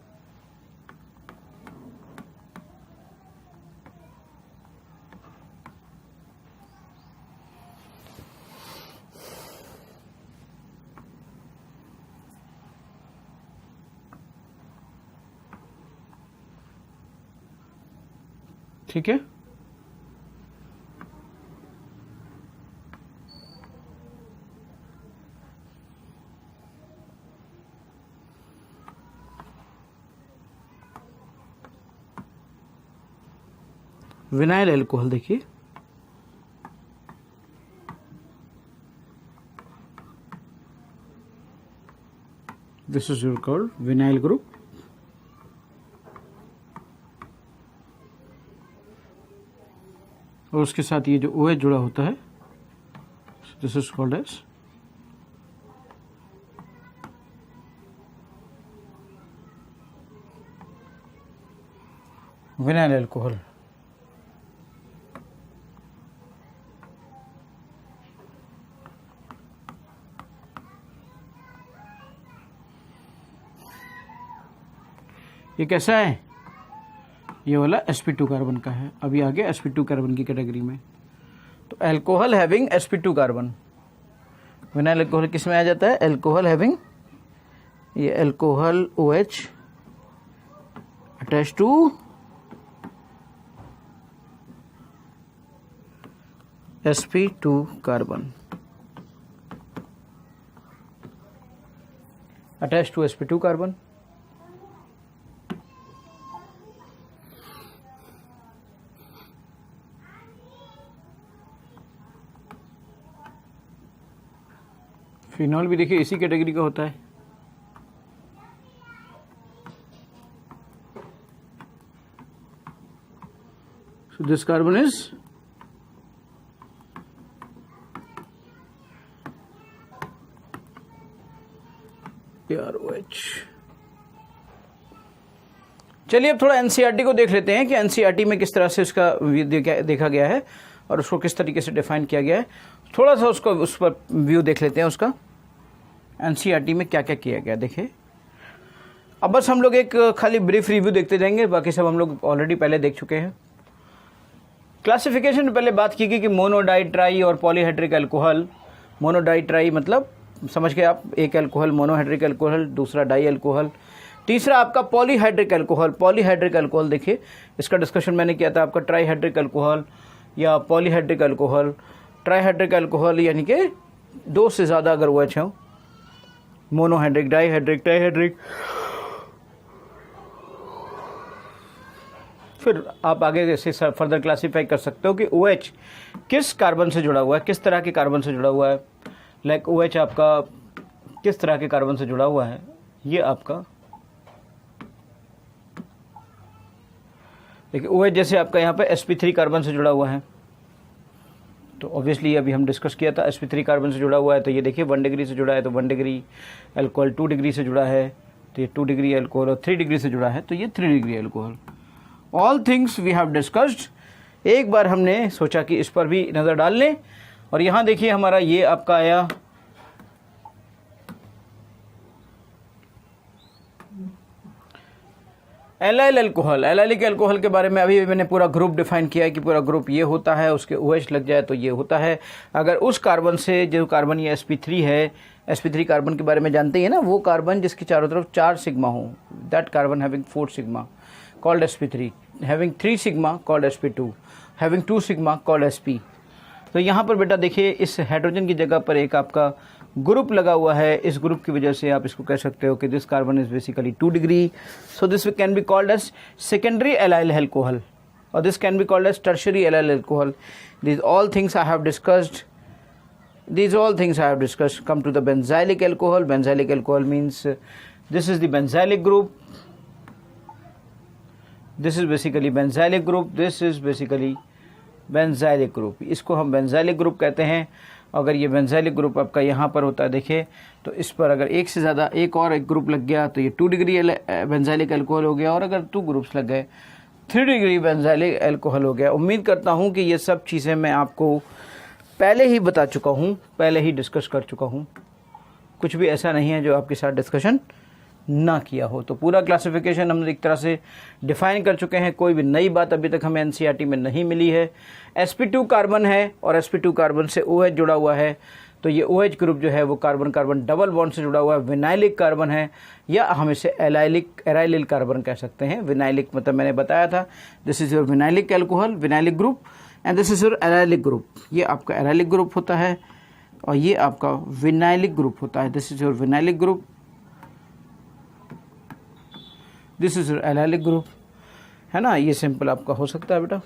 [SPEAKER 1] ठीक है, विनाइल अल्कोहल देखिए, this is your called vinyl group, और उसके साथ ये जो OH जुड़ा होता है, this is called as vinyl alcohol. ये कैसा है, ये वाला sp2 कार्बन का है। अभी आगे sp2 कार्बन की कैटेगरी में, तो alcohol having sp2 carbon, vinyl alcohol किस में आ जाता है, अल्कोहल हैविंग, ये alcohol OH attach to sp2 carbon, attach to sp2 carbon. Phenol भी देखिए इसी कैटेगरी का होता है। So this carbon is AROH। चलिए अब थोड़ा एनसीईआरटी को देख लेते हैं कि एनसीईआरटी में किस तरह से इसका देखा गया है और उसको किस तरीके से डिफाइन किया गया है। थोड़ा सा उसको उस पर व्यू देख लेते हैं, उसका एनसीईआरटी में क्या क्या किया गया। देखिए अब बस हम लोग एक खाली ब्रीफ रिव्यू देखते जाएंगे, बाकी सब हम लोग ऑलरेडी पहले देख चुके हैं। क्लासिफिकेशन में पहले बात की गई कि मोनो डाई ट्राई और polyhydric alcohol. Mono di tri मतलब समझ गए आप, एक अल्कोहल मोनोहाइड्रिक अल्कोहल, दूसरा डाई अल्कोहल, तीसरा आपका पॉलीहाइड्रिक अल्कोहल। पॉलीहाइड्रिक अल्कोहल देखिए इसका डिस्कशन मैंने किया था आपका ट्राईहाइड्रिक अल्कोहल या पॉलीहाइड्रिक अल्कोहल। ट्राईहाइड्रिक अल्कोहल यानी कि 2 से ज़्यादा अगर OH हो, मोनोहाइड्रिक, डाईहाइड्रिक, ट्राईहाइड्रिक। फिर आप आगे जैसे फर्दर क्लासीफाई कर सकते हो कि OH किस कार्बन से जुड़ा हुआ है, किस तरह के कार्बन से जुड़ा हुआ है। लाइक OH आपका किस तरह के कार्बन से जुड़ा हुआ है, ये आपका देखिए OH जैसे आपका यहाँ पे sp3 कार्बन से जुड़ा हुआ है, तो ऑब्वियसली अभी हम डिस्कस किया था sp3 कार्बन से जुड़ा हुआ है। तो ये देखिए 1 डिग्री से जुड़ा है, तो 1 डिग्री अल्कोहल, 2 डिग्री से जुड़ा है तो ये 2 डिग्री अल्कोहल, और 3 डिग्री से जुड़ा है तो ये 3 degree alcohol. All things we have discussed. एक बार हमने सोचा कि इस पर भी नज़र डाल लें, और यहाँ देखिए हमारा ये आपका आया एलाइल अल्कोहल, एलाइलिक अल्कोहल के बारे में अभी मैंने पूरा ग्रुप डिफाइन किया है कि पूरा ग्रुप ये होता है, उसके OH लग जाए तो ये होता है। अगर उस कार्बन से जो कार्बन ये sp3 है, sp3 कार्बन के बारे में जानते हैं ना, वो कार्बन जिसके चारों तरफ 4 सिग्मा हो, that carbon having 4 sigma called sp3, having 3 sigma called sp2, having 2 sigma called sp। तो यहाँ पर बेटा देखिए इस हाइड्रोजन की जगह पर एक आपका ग्रुप लगा हुआ है, इस ग्रुप की वजह से आप इसको कह सकते हो कि this carbon is basically 2 degree, so this can be called as secondary allyl alcohol और this can be called as tertiary allyl alcohol. These all things I have discussed. Come to the benzylic alcohol. Benzylic alcohol means this is the benzylic group. This is basically benzylic group. This is basically benzylic group. इसको हम benzylic group कहते हैं। अगर ये benzylic group आपका यहाँ पर होता है देखिए, तो इस पर अगर एक से ज़्यादा एक और एक ग्रुप लग गया तो ये 2 डिग्री benzylic alcohol हो गया, और अगर 2 ग्रुप्स लग गए 3 डिग्री benzylic alcohol हो गया। उम्मीद करता हूँ कि ये सब चीज़ें मैं आपको पहले ही बता चुका हूँ, पहले ही डिस्कस कर चुका हूँ, कुछ भी ऐसा नहीं है जो आपके साथ डिस्कशन ना किया हो। तो पूरा क्लासिफिकेशन हम एक तरह से डिफाइन कर चुके हैं, कोई भी नई बात अभी तक हमें एनसीईआरटी में नहीं मिली है। sp2 कार्बन है और sp2 कार्बन से OH जुड़ा हुआ है, तो ये OH ग्रुप जो है वो कार्बन कार्बन डबल बॉन्ड से जुड़ा हुआ है, विनाइलिक कार्बन है, या हम इसे एराइलिल कार्बन कह सकते हैं। विनाइलिक मतलब मैंने बताया था, this is your vinylic alcohol, vinylic group, and this is your arylic group. ये आपका एराइलिक ग्रुप होता है और ये आपका विनाइलिक ग्रुप होता है। This is your vinylic group, this is your arylic group, है ना। ये सिंपल आपका हो सकता है बेटा।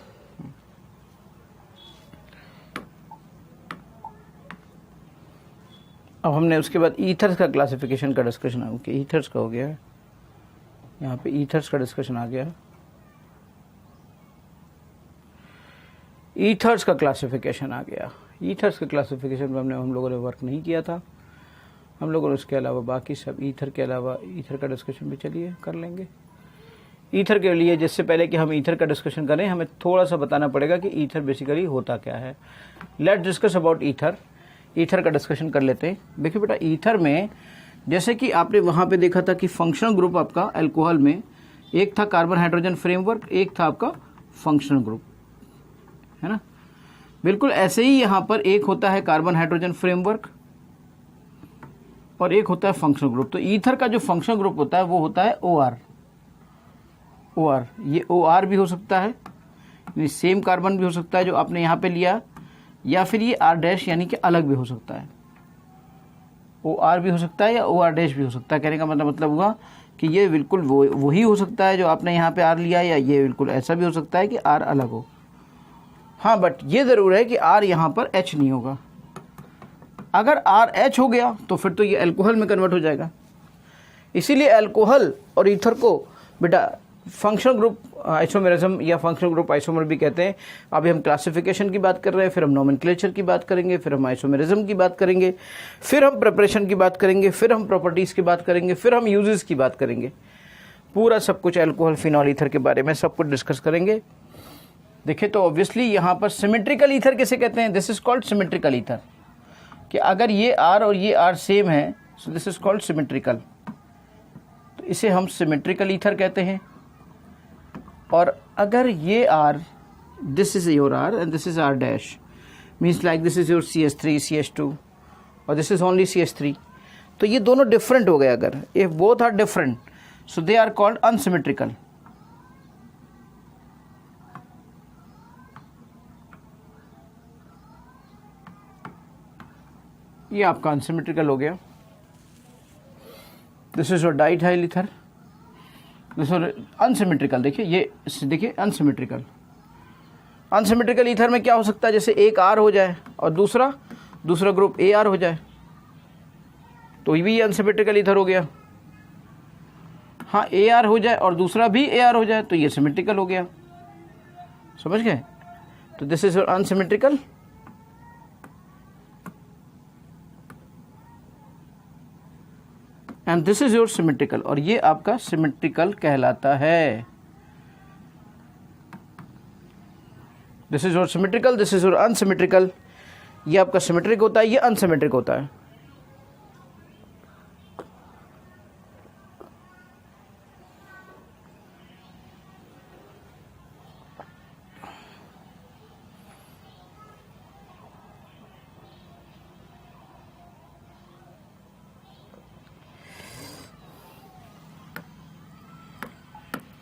[SPEAKER 1] अब हमने उसके बाद ईथर्स का क्लासिफिकेशन का डिस्कशन है, ओके ईथर्स का हो गया है, यहाँ पे ईथर्स का डिस्कशन आ गया। ईथर्स का क्लासिफिकेशन आ गया। ईथर्स के क्लासिफिकेशन में हम लोगों ने वर्क नहीं किया था, हम लोगों ने उसके अलावा बाकी सब ईथर के अलावा ईथर का डिस्कशन भी चलिए कर लेंगे। ईथर के लिए जिससे पहले कि हम ईथर का डिस्कशन करें, हमें थोड़ा सा बताना पड़ेगा कि ईथर बेसिकली होता क्या है। Let's discuss about ether. Ether का डिस्कशन कर लेते हैं। देखिए बेटा, ईथर में जैसे कि आपने वहाँ पे देखा था कि फंक्शनल ग्रुप आपका अल्कोहल में एक था कार्बन हाइड्रोजन फ्रेमवर्क, एक था आपका फंक्शनल ग्रुप, है ना। बिल्कुल ऐसे ही यहाँ पर एक होता है कार्बन हाइड्रोजन फ्रेमवर्क और एक होता है फंक्शनल ग्रुप। तो ईथर का जो फंक्शनल ग्रुप होता है वो होता है OR। ये OR भी हो सकता है, सेम कार्बन भी हो सकता है जो आपने यहाँ पे लिया, या फिर ये R' यानी कि अलग भी हो सकता है। OR भी हो सकता है या OR' भी हो सकता है। कहने का मतलब हुआ कि ये बिल्कुल वही हो सकता है जो आपने यहाँ पे R लिया, या ये बिल्कुल ऐसा भी हो सकता है कि R अलग हो। हाँ, बट ये ज़रूर है कि R यहाँ पर H नहीं होगा। अगर RH हो गया तो फिर तो ये अल्कोहल में कन्वर्ट हो जाएगा। इसीलिए अल्कोहल और ईथर को बेटा फंक्शनल ग्रुप आइसोमेरिज्म या फंक्शनल ग्रुप आइसोमर भी कहते हैं। अभी हम क्लासिफिकेशन की बात कर रहे हैं, फिर हम नोमेनक्लेचर की बात करेंगे, फिर हम आइसोमेरिज्म की बात करेंगे, फिर हम प्रिपरेशन की बात करेंगे, फिर हम प्रॉपर्टीज़ की बात करेंगे, फिर हम यूजेस की बात करेंगे। पूरा सब कुछ अल्कोहल फिनॉल ईथर के बारे में सब कुछ डिस्कस करेंगे। देखिए, तो ऑब्वियसली यहाँ पर सिमेट्रिकल ईथर किसे कहते हैं? This is called symmetrical ether, कि अगर ये R और ये R सेम है, so this is called symmetrical. तो इसे हम सिमेट्रिकल ईथर कहते हैं। और अगर ये R, this is your R and this is R', means like this is your CH3 CH2 और दिस इज ओनली CH3, तो ये दोनों डिफरेंट हो गए। अगर if both are different, so they are called unsymmetrical. ये आपका अनसिमेट्रिकल हो गया। This is your diethyl ether, this is unsymmetrical. देखिए ये देखिए अनसिमेट्रिकल। अनसिमेट्रिकल ईथर में क्या हो सकता है? जैसे एक R हो जाए और दूसरा ग्रुप AR हो जाए, तो ये भी अनसिमेट्रिकल ईथर हो गया। हाँ, AR हो जाए और दूसरा भी AR हो जाए तो ये सिमेट्रिकल हो गया। समझ गए? तो this is your unsymmetrical. And this is your symmetrical, और ये आपका सिमेट्रिकल कहलाता है। This is your symmetrical, this is your unsymmetrical. ये आपका सिमेट्रिक होता है, ये अनसिमेट्रिक होता है।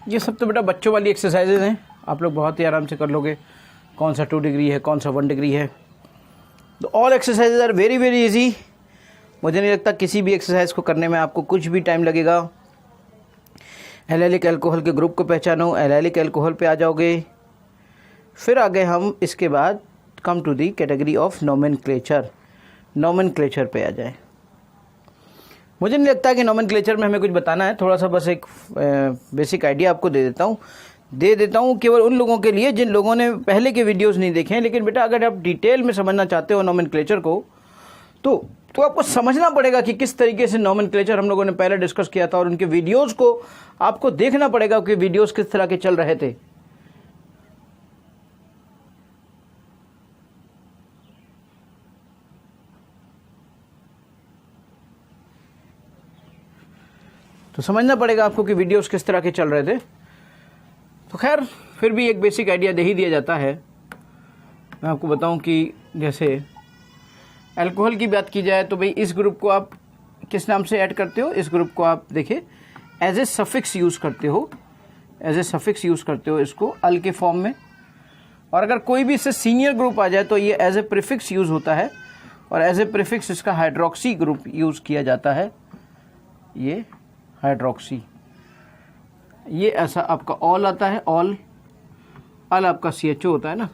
[SPEAKER 1] ये सब तो बेटा बच्चों वाली एक्सरसाइजेज हैं, आप लोग बहुत ही आराम से कर लोगे। कौन सा 2 डिग्री है, कौन सा 1 डिग्री है। तो all exercises are very very easy. मुझे नहीं लगता किसी भी एक्सरसाइज को करने में आपको कुछ भी टाइम लगेगा। एल्काइलिक अल्कोहल के ग्रुप को पहचानो, एल्काइलिक अल्कोहल पे आ जाओगे। फिर आगे हम इसके बाद come to the category of nomenclature, nomenclature पे आ जाए। मुझे नहीं लगता कि नोमेनक्लेचर में हमें कुछ बताना है, थोड़ा सा बस एक बेसिक आइडिया आपको दे देता हूँ केवल उन लोगों के लिए जिन लोगों ने पहले के वीडियोस नहीं देखे हैं। लेकिन बेटा अगर आप डिटेल में समझना चाहते हो नोमेनक्लेचर को तो आपको समझना पड़ेगा कि किस तरीके से नोमेनक्लेचर हम लोगों ने पहले डिस्कस किया था, और उनके वीडियोस को आपको देखना पड़ेगा कि वीडियोस किस तरह के चल रहे थे। तो समझना पड़ेगा आपको कि वीडियोस किस तरह के चल रहे थे। तो खैर फिर भी एक बेसिक आइडिया दे ही दिया जाता है। मैं आपको बताऊं कि जैसे अल्कोहल की बात की जाए तो भाई इस ग्रुप को आप किस नाम से ऐड करते हो? इस ग्रुप को आप देखिए एज ए सफिक्स यूज़ करते हो, एज ए सफिक्स यूज़ करते हो इसको अल के फॉर्म में। और अगर कोई भी इससे सीनियर ग्रुप आ जाए तो ये एज ए प्रीफिक्स यूज़ होता है, और एज ए प्रीफिक्स इसका हाइड्रोक्सी ग्रुप यूज़ किया जाता है। ये हाइड्रोक्सी, ये ऐसा आपका ऑल आता है, ऑल, अल आपका CHO होता है ना,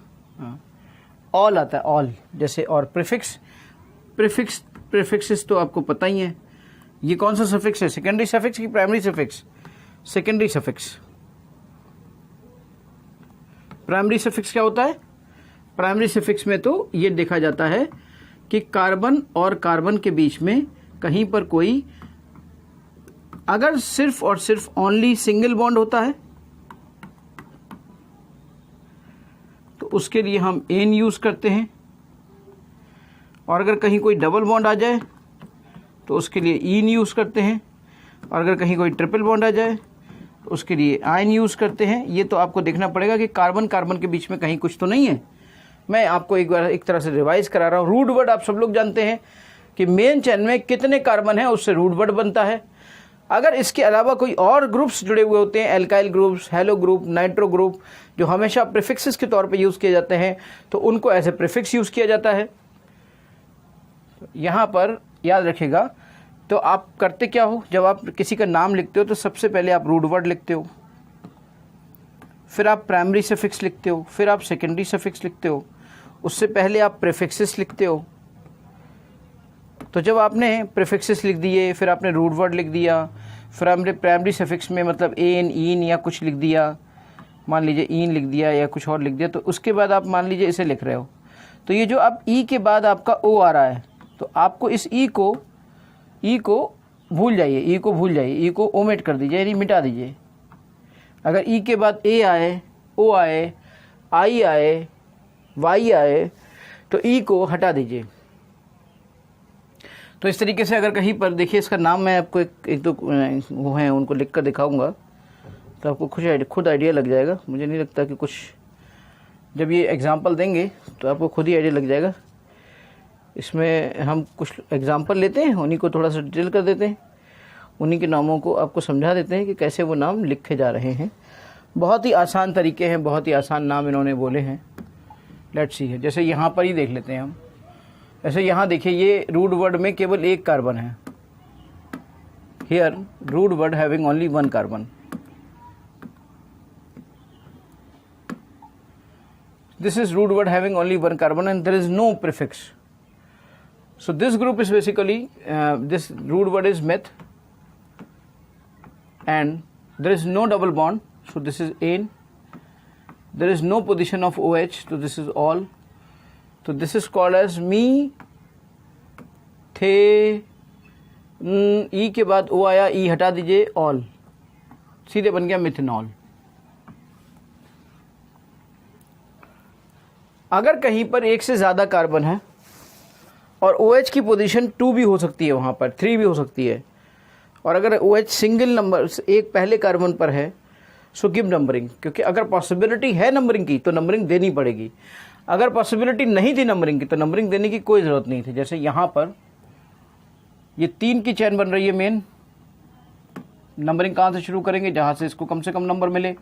[SPEAKER 1] ऑल आता है, ऑल जैसे। और प्रीफिक्सेस तो आपको पता ही है। ये कौन सा सफिक्स है, सेकेंडरी सफिक्स की primary suffix? Secondary suffix. Primary suffix क्या होता है? प्राइमरी सफिक्स में तो ये देखा जाता है कि कार्बन और कार्बन के बीच में कहीं पर कोई अगर सिर्फ और सिर्फ ओनली सिंगल बॉन्ड होता है तो उसके लिए हम एन यूज़ करते हैं, और अगर कहीं कोई डबल बॉन्ड आ जाए तो उसके लिए ईन यूज़ करते हैं, और अगर कहीं कोई ट्रिपल बॉन्ड आ जाए तो उसके लिए आयन यूज़ करते हैं। ये तो आपको देखना पड़ेगा कि कार्बन कार्बन के बीच में कहीं कुछ तो नहीं है। मैं आपको एक बार एक तरह से रिवाइज करा रहा हूँ। रूट वर्ड आप सब लोग जानते हैं कि मेन चेन में कितने कार्बन है उससे रूट वर्ड बनता है। अगर इसके अलावा कोई और ग्रुप्स जुड़े हुए होते हैं, alkyl groups, hello group, nitro group, जो हमेशा प्रीफिक्सेस के तौर पे यूज़ किए जाते हैं, तो उनको एज ए प्रीफिक्स यूज़ किया जाता है। यहाँ पर याद रखिएगा। तो आप करते क्या हो, जब आप किसी का नाम लिखते हो तो सबसे पहले आप रूट वर्ड लिखते हो, फिर आप प्राइमरी सफिक्स लिखते हो, फिर आप सेकेंडरी सफिक्स लिखते हो, उससे पहले आप प्रीफिक्सेस लिखते हो। तो जब आपने प्रीफिक्सेस लिख दिए, फिर आपने रूट वर्ड लिख दिया, फिर आपने प्राइमरी सफिक्स में मतलब एन, ईन या कुछ लिख दिया, मान लीजिए ईन लिख दिया या कुछ और लिख दिया, तो उसके बाद आप मान लीजिए इसे लिख रहे हो। तो ये जो अब ई के बाद आपका ओ आ रहा है, तो आपको इस ई को भूल जाइए, ई को भूल जाइए, ई को ओमिट कर दीजिए, यानी मिटा दीजिए। अगर ई के बाद ए आए, ओ आए, आई आए, वाई आए, तो ई को हटा दीजिए। तो इस तरीके से अगर कहीं पर देखिए, इसका नाम मैं आपको एक दो वो हैं उनको लिख कर दिखाऊँगा, तो आपको खुद आइडिया लग जाएगा। मुझे नहीं लगता कि कुछ, जब ये एग्जांपल देंगे तो आपको खुद ही आइडिया लग जाएगा। इसमें हम कुछ एग्जांपल लेते हैं, उन्हीं को थोड़ा सा डिटेल कर देते हैं, उन्हीं के नामों को आपको समझा देते हैं कि कैसे वो नाम लिखे जा रहे हैं। बहुत ही आसान तरीके हैं, बहुत ही आसान नाम इन्होंने बोले हैं। लेट्स सी है, जैसे यहाँ पर ही देख लेते हैं हम। ऐसे यहाँ देखिए, ये रूट वर्ड में केवल एक कार्बन है। Here root word having only one carbon. This is root word having only one carbon and there is no prefix. So this group is basically this root word is meth and there is no double bond. So this is ane. There is no position of OH. So this is all. So this is called as me थे ई के बाद ओ आया, ई हटा दीजिए, all, सीधे बन गया methanol. अगर कहीं पर एक से ज़्यादा कार्बन है और OH की पोजीशन 2 भी हो सकती है, वहाँ पर 3 भी हो सकती है, और अगर OH सिंगल नंबर एक पहले कार्बन पर है, सो गिव नंबरिंग, क्योंकि अगर पॉसिबिलिटी है नंबरिंग की तो नंबरिंग देनी पड़ेगी। अगर पॉसिबिलिटी नहीं थी नंबरिंग की तो नंबरिंग देने की कोई ज़रूरत नहीं थी। जैसे यहाँ पर ये 3 की चैन बन रही है मेन, नंबरिंग कहाँ से शुरू करेंगे, जहाँ से इसको कम से कम नंबर मिले।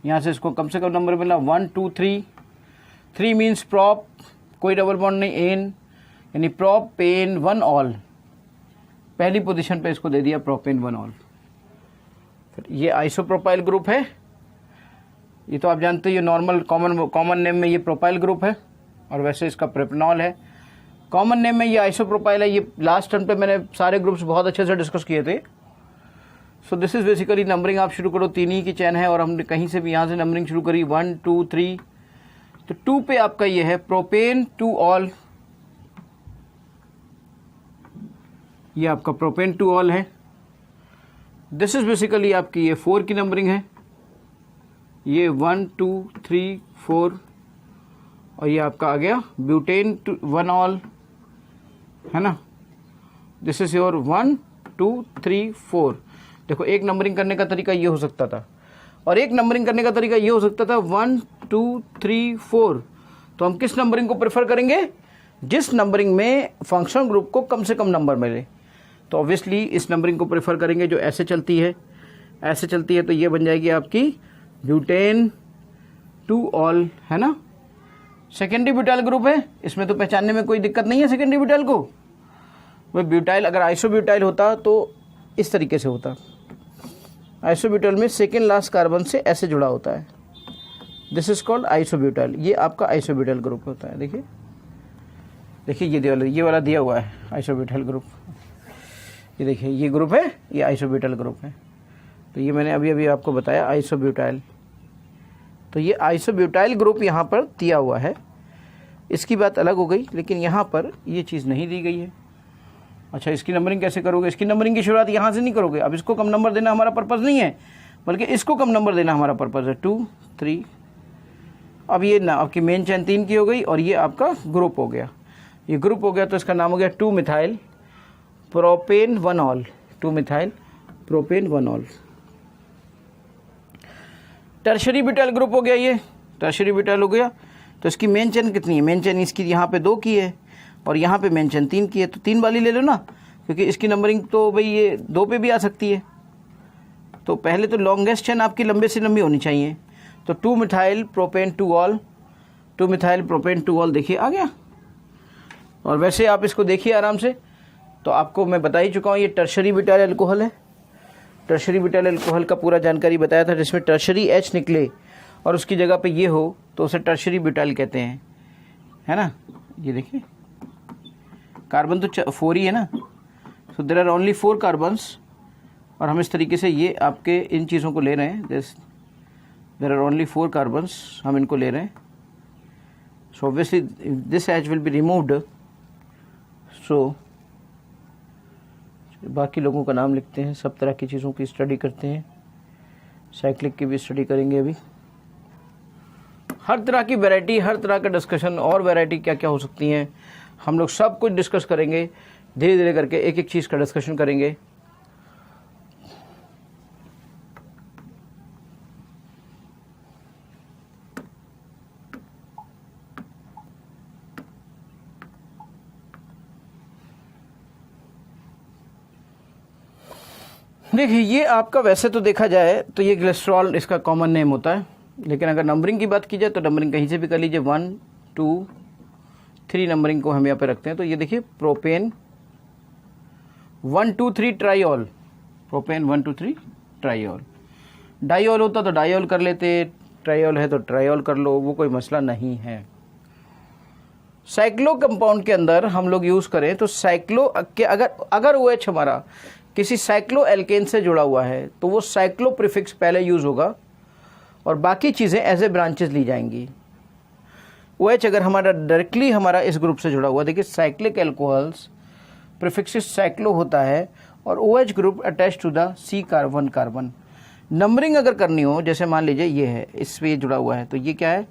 [SPEAKER 1] यहाँ से इसको कम से कम नंबर मिला 1 2 3। 3 मीन्स प्रॉप, कोई डबल बॉन्ड नहीं, एन यानी प्रोपेन 1 ऑल, पहली पोजीशन पे इसको दे दिया प्रोपेन 1 ऑल। फिर ये आइसोप्रोपाइल ग्रुप है, ये तो आप जानते हैं, ये नॉर्मल कॉमन नेम में ये प्रोपाइल ग्रुप है और वैसे इसका प्रोपेनॉल है। कॉमन नेम में ये आइसोप्रोपाइल है। ये लास्ट टर्म पे मैंने सारे ग्रुप्स बहुत अच्छे से डिस्कस किए थे। सो दिस इज बेसिकली नंबरिंग आप शुरू करो, 3 ही की चैन है और हमने कहीं से भी यहाँ से नंबरिंग शुरू करी 1 2 3। तो 2 पे आपका ये है प्रोपेन 2 ऑल, ये आपका प्रोपेन 2 ऑल है। दिस इज बेसिकली आपकी ये 4 की नंबरिंग है, ये 1 2 3 4 और ये आपका आ गया ब्यूटेन 1 ऑल, है ना। This is your 1 2 3 4। देखो एक नंबरिंग करने का तरीका ये हो सकता था और एक नंबरिंग करने का तरीका ये हो सकता था 1 2 3 4। तो हम किस नंबरिंग को प्रेफर करेंगे, जिस नंबरिंग में फंक्शनल ग्रुप को कम से कम नंबर मिले। तो ऑब्वियसली इस नंबरिंग को प्रेफर करेंगे जो ऐसे चलती है, ऐसे चलती है। तो ये बन जाएगी आपकी ब्यूटेन 2 ऑल, है ना। सेकेंडरी ब्यूटाइल ग्रुप है, इसमें तो पहचानने में कोई दिक्कत नहीं है सेकेंडरी ब्यूटाइल को। वह ब्यूटाइल अगर आइसोब्यूटाइल होता तो इस तरीके से होता। आइसोब्यूटाइल में सेकेंड लास्ट कार्बन से ऐसे जुड़ा होता है, दिस इज कॉल्ड आइसोब्यूटाइल। ये आपका आइसोब्यूटाइल ग्रुप होता है। देखिए देखिए ये वाला दिया हुआ है आइसोब्यूटाइल ग्रुप, ये देखिए ये ग्रुप है, ये आइसोब्यूटाइल ग्रुप है। तो ये मैंने अभी आपको बताया आइसोब्यूटाइल। तो ये आइसोब्यूटाइल ग्रुप यहाँ पर दिया हुआ है, इसकी बात अलग हो गई, लेकिन यहाँ पर ये चीज़ नहीं दी गई है। अच्छा, इसकी नंबरिंग कैसे करोगे, इसकी नंबरिंग की शुरुआत यहाँ से नहीं करोगे। अब इसको कम नंबर देना हमारा पर्पज़ नहीं है, बल्कि इसको कम नंबर देना हमारा पर्पज़ है। 2 3। अब ये ना आपकी मेन चैन 3 की हो गई और ये आपका ग्रुप हो गया। ये ग्रुप हो गया तो इसका नाम हो गया 2 methyl propane 1 all. 2 methyl propane 1 all. Tertiary butyl group हो गया, ये टर्शरी ब्यूटाइल हो गया। तो इसकी मेन चेन कितनी है, मेन चेन इसकी यहाँ पे 2 की है और यहाँ पे मेन चेन 3 की है। तो 3 वाली ले लो ना, क्योंकि इसकी नंबरिंग तो भाई ये 2 पे भी आ सकती है। तो पहले तो लॉन्गेस्ट चेन आपकी लंबे से लंबी होनी चाहिए। तो 2 methyl propane 2 all, 2 methyl propane 2 all, देखिए आ गया। और वैसे आप इसको देखिए आराम से, तो आपको मैं बता ही चुका हूँ ये टर्शरी ब्यूटाइल अल्कोहल है। टर्शरी ब्यूटाइल अल्कोहल का पूरा जानकारी बताया था, जिसमें टर्शरी एच निकले और उसकी जगह पे ये हो तो उसे टर्शरी ब्यूटाइल कहते हैं, है ना। ये देखिए कार्बन तो 4 ही है ना, so there are only 4 carbons. और हम इस तरीके से ये आपके इन चीज़ों को ले रहे हैं, देयर आर ओनली 4 कार्बन्स, हम इनको ले रहे हैं। So obviously this H will be removed. So बाकी लोगों का नाम लिखते हैं, सब तरह की चीज़ों की स्टडी करते हैं, साइक्लिक की भी स्टडी करेंगे अभी। हर तरह की वैरायटी, हर तरह का डिस्कशन और वैरायटी क्या क्या हो सकती हैं, हम लोग सब कुछ डिस्कस करेंगे। धीरे धीरे करके एक एक चीज़ का डिस्कशन करेंगे। देखिए ये आपका वैसे तो देखा जाए तो ये ग्लिसरॉल इसका कॉमन नेम होता है, लेकिन अगर नंबरिंग की बात की जाए तो नंबरिंग कहीं से भी कर लीजिए। 1 2 3 नंबरिंग को हम यहाँ पे रखते हैं। तो ये देखिए प्रोपेन 1 2 3 ट्राईऑल, प्रोपेन 1 2 3 ट्राईऑल। डाईऑल होता तो डाईऑल कर लेते, ट्राईऑल है तो ट्राईऑल कर लो, वो कोई मसला नहीं है। साइक्लो कंपाउंड के अंदर हम लोग यूज़ करें तो साइक्लो के अगर OH हमारा किसी साइक्लो एल्केन से जुड़ा हुआ है तो वो साइक्लो प्रीफिक्स पहले यूज़ होगा और बाकी चीज़ें एज ए ब्रांचेस ली जाएंगी। OH अगर हमारा डायरेक्टली हमारा इस ग्रुप से जुड़ा हुआ, देखिए साइक्लिक एल्कोहल्स प्रीफिक्स साइक्लो होता है और OH group attach to the C carbon. Numbering अगर करनी हो, जैसे मान लीजिए ये है, इस पे जुड़ा हुआ है, तो ये क्या है,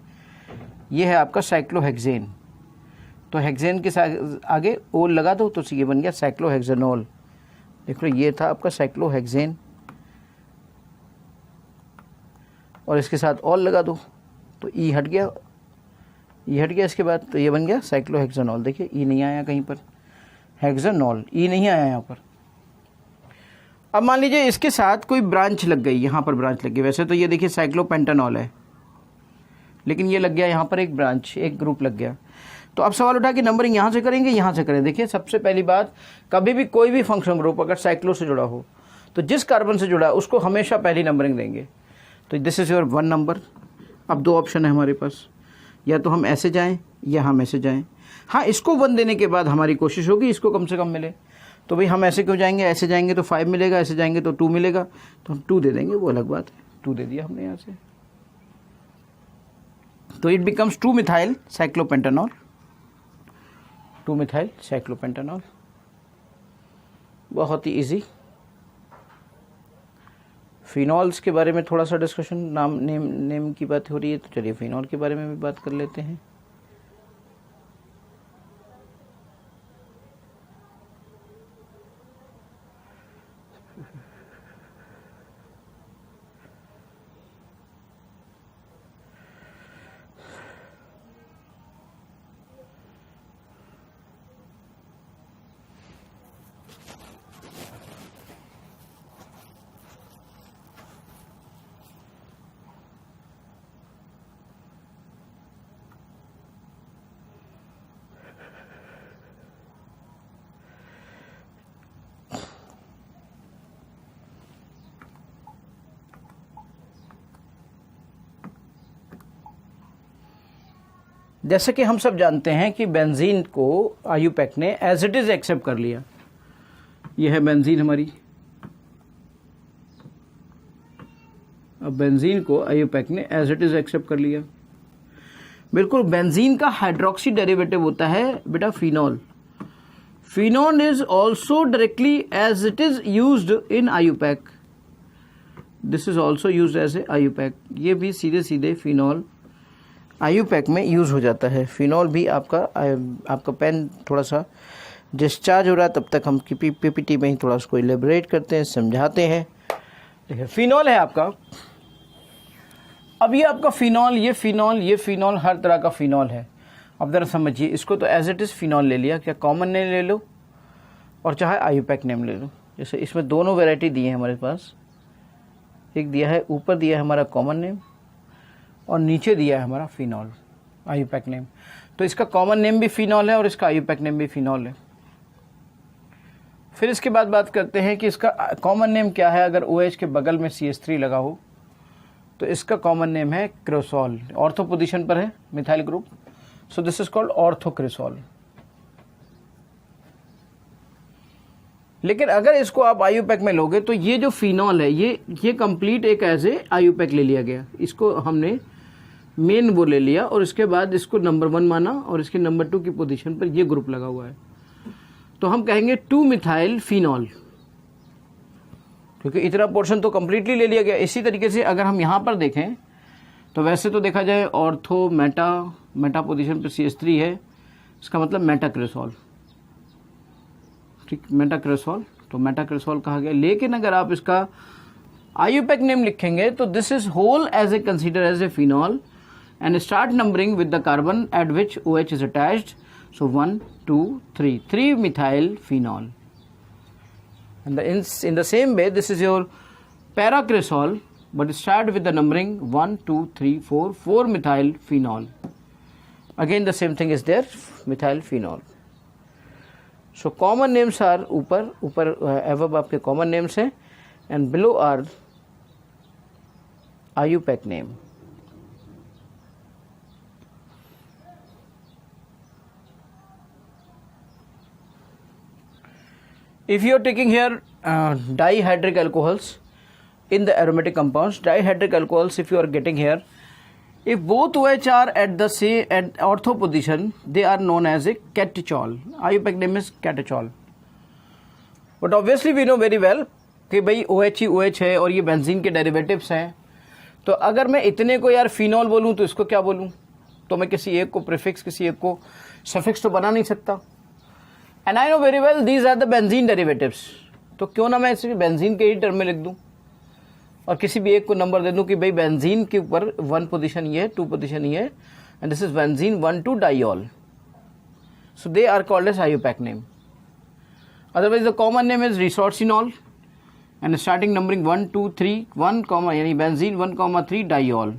[SPEAKER 1] ये है आपका साइक्लोहेक्सेन। तो हेक्सेन के आगे ओल लगा दो तो ये बन गया साइक्लोहेक्सेनॉल। देख लो ये था आपका साइक्लोहेक्सेन और इसके साथ ऑल लगा दो तो ई हट गया, इसके बाद तो ये बन गया साइक्लोहेक्सेनॉल। देखिए ई नहीं आया कहीं पर, हेक्सेनॉल ई नहीं आया यहाँ पर। अब मान लीजिए इसके साथ कोई ब्रांच लग गई, यहाँ पर ब्रांच लग गई। वैसे तो ये देखिए साइक्लोपेंटानॉल है, लेकिन ये लग गया यहाँ पर एक ब्रांच, एक ग्रुप लग गया। तो अब सवाल उठा कि नंबरिंग यहाँ से करेंगे, यहाँ से करें। देखिए सबसे पहली बात, कभी भी कोई भी फंक्शन ग्रुप अगर साइक्लो से जुड़ा हो तो जिस कार्बन से जुड़ा है उसको हमेशा पहली नंबरिंग देंगे। तो दिस इज़ योर 1 नंबर। अब 2 ऑप्शन है हमारे पास, या तो हम ऐसे जाएं या हम ऐसे जाएं। हाँ, इसको 1 देने के बाद हमारी कोशिश होगी इसको कम से कम मिले। तो भाई हम ऐसे क्यों जाएंगे, ऐसे जाएंगे तो 5 मिलेगा, ऐसे जाएंगे तो 2 मिलेगा, तो हम 2 दे देंगे, वो अलग बात है। 2 दे दिया हमने यहाँ से, तो इट बिकम्स 2 मिथाइल साइक्लोपेंटानॉल। 2 मिथाइल साइक्लोपेंटानॉल, बहुत ही इजी। फिनॉल्स के बारे में थोड़ा सा डिस्कशन, नेम की बात हो रही है, तो चलिए फिनॉल के बारे में भी बात कर लेते हैं। जैसे कि हम सब जानते हैं कि बेंजीन को आईयूपैक ने एज इट इज़ एक्सेप्ट कर लिया। यह है बेंजीन हमारी। अब बेंजीन को आईयूपैक ने एज इट इज़ एक्सेप्ट कर लिया। बिल्कुल, बेंजीन का हाइड्रोक्सी डेरिवेटिव होता है बेटा phenol. Phenol is also directly as it is used in IUPAC. This is also used as a IUPAC. ये भी सीधे सीधे फिनॉल आईयूपैक में यूज़ हो जाता है। फिनॉल भी आपका पेन थोड़ा सा डिस्चार्ज हो रहा है, तब तक हम पीपीटी में ही थोड़ा उसको इलेबोरेट करते हैं, समझाते हैं। देखिए फिनॉल है आपका। अब ये आपका फिनॉल, ये फिनॉल, ये फिनॉल, हर तरह का फिनॉल है। अब जरा समझिए, इसको तो एज इट इज़ फिनॉल ले लिया, क्या कॉमन नेम ले लो और चाहे आईयूपैक नेम ले लो। जैसे इसमें दोनों वेराइटी दी है हमारे पास। एक दिया है, ऊपर दिया है हमारा कॉमन नेम और नीचे दिया है हमारा फिनॉल आईयूपैक नेम। तो इसका कॉमन नेम भी फिनॉल है और इसका आईयूपैक नेम भी फिनॉल है। फिर इसके बाद बात करते हैं कि इसका कॉमन नेम क्या है। अगर OH के बगल में CH3 लगा हो तो इसका कॉमन नेम है क्रेसॉल। ऑर्थो पोजीशन पर है methyl group, so this is called orthocresol. लेकिन अगर इसको आप आईयूपैक में लोगे तो ये जो फिनॉल है ये कंप्लीट एक एज ए आईयूपैक ले लिया गया। इसको हमने मेन वो ले लिया और इसके बाद इसको नंबर 1 माना और इसके नंबर 2 की पोजीशन पर ये ग्रुप लगा हुआ है, तो हम कहेंगे 2 मिथाइल फिनॉल, क्योंकि इतना पोर्शन तो कंप्लीटली ले लिया गया। इसी तरीके से अगर हम यहाँ पर देखें तो वैसे तो देखा जाए ऑर्थो मेटा पोजीशन पर CH3 है, इसका मतलब मेटाक्रेसॉल। ठीक, मेटाक्रेसॉल, तो मेटाक्रेसॉल कहा गया। लेकिन अगर आप इसका आईयूपैक नेम लिखेंगे तो this is whole as a consider as a phenol and start numbering with the carbon at which OH is attached. So 1 2 3 methyl phenol. And in the same way, this is your paracresol, but start with the numbering 1 2 3 4 methyl phenol. Again the same thing is there, methyl phenol. So common names are ऊपर above आपके common names हैं and below are IUPAC name. If you are taking here dihydric alcohols in the aromatic compounds, dihydric alcohols, if you are getting here, if both OH are at the same at ortho position, they are known as a catechol. IUPAC name is catechol. But obviously we know very well कि भाई OH ही OH है और ये benzene के derivatives हैं। तो अगर मैं इतने को यार फिनॉल बोलूँ तो इसको क्या बोलूँ? तो मैं किसी एक को प्रीफिक्स, किसी एक को सफिक्स तो बना नहीं सकता। And I know very well these are the benzene derivatives. तो क्यों ना मैं इसे बेंजीन के ही टर्म में लिख दूं और किसी भी एक को नंबर दे दूं कि भाई बेंजीन के ऊपर 1 पोजीशन ये है, 2 पोजीशन ये है, and this is benzene 1,2 diol. So they are called as IUPAC name. Otherwise the common name is resorcinol, and starting numbering 1 2 3 1 comma यानी benzene 1,3 diol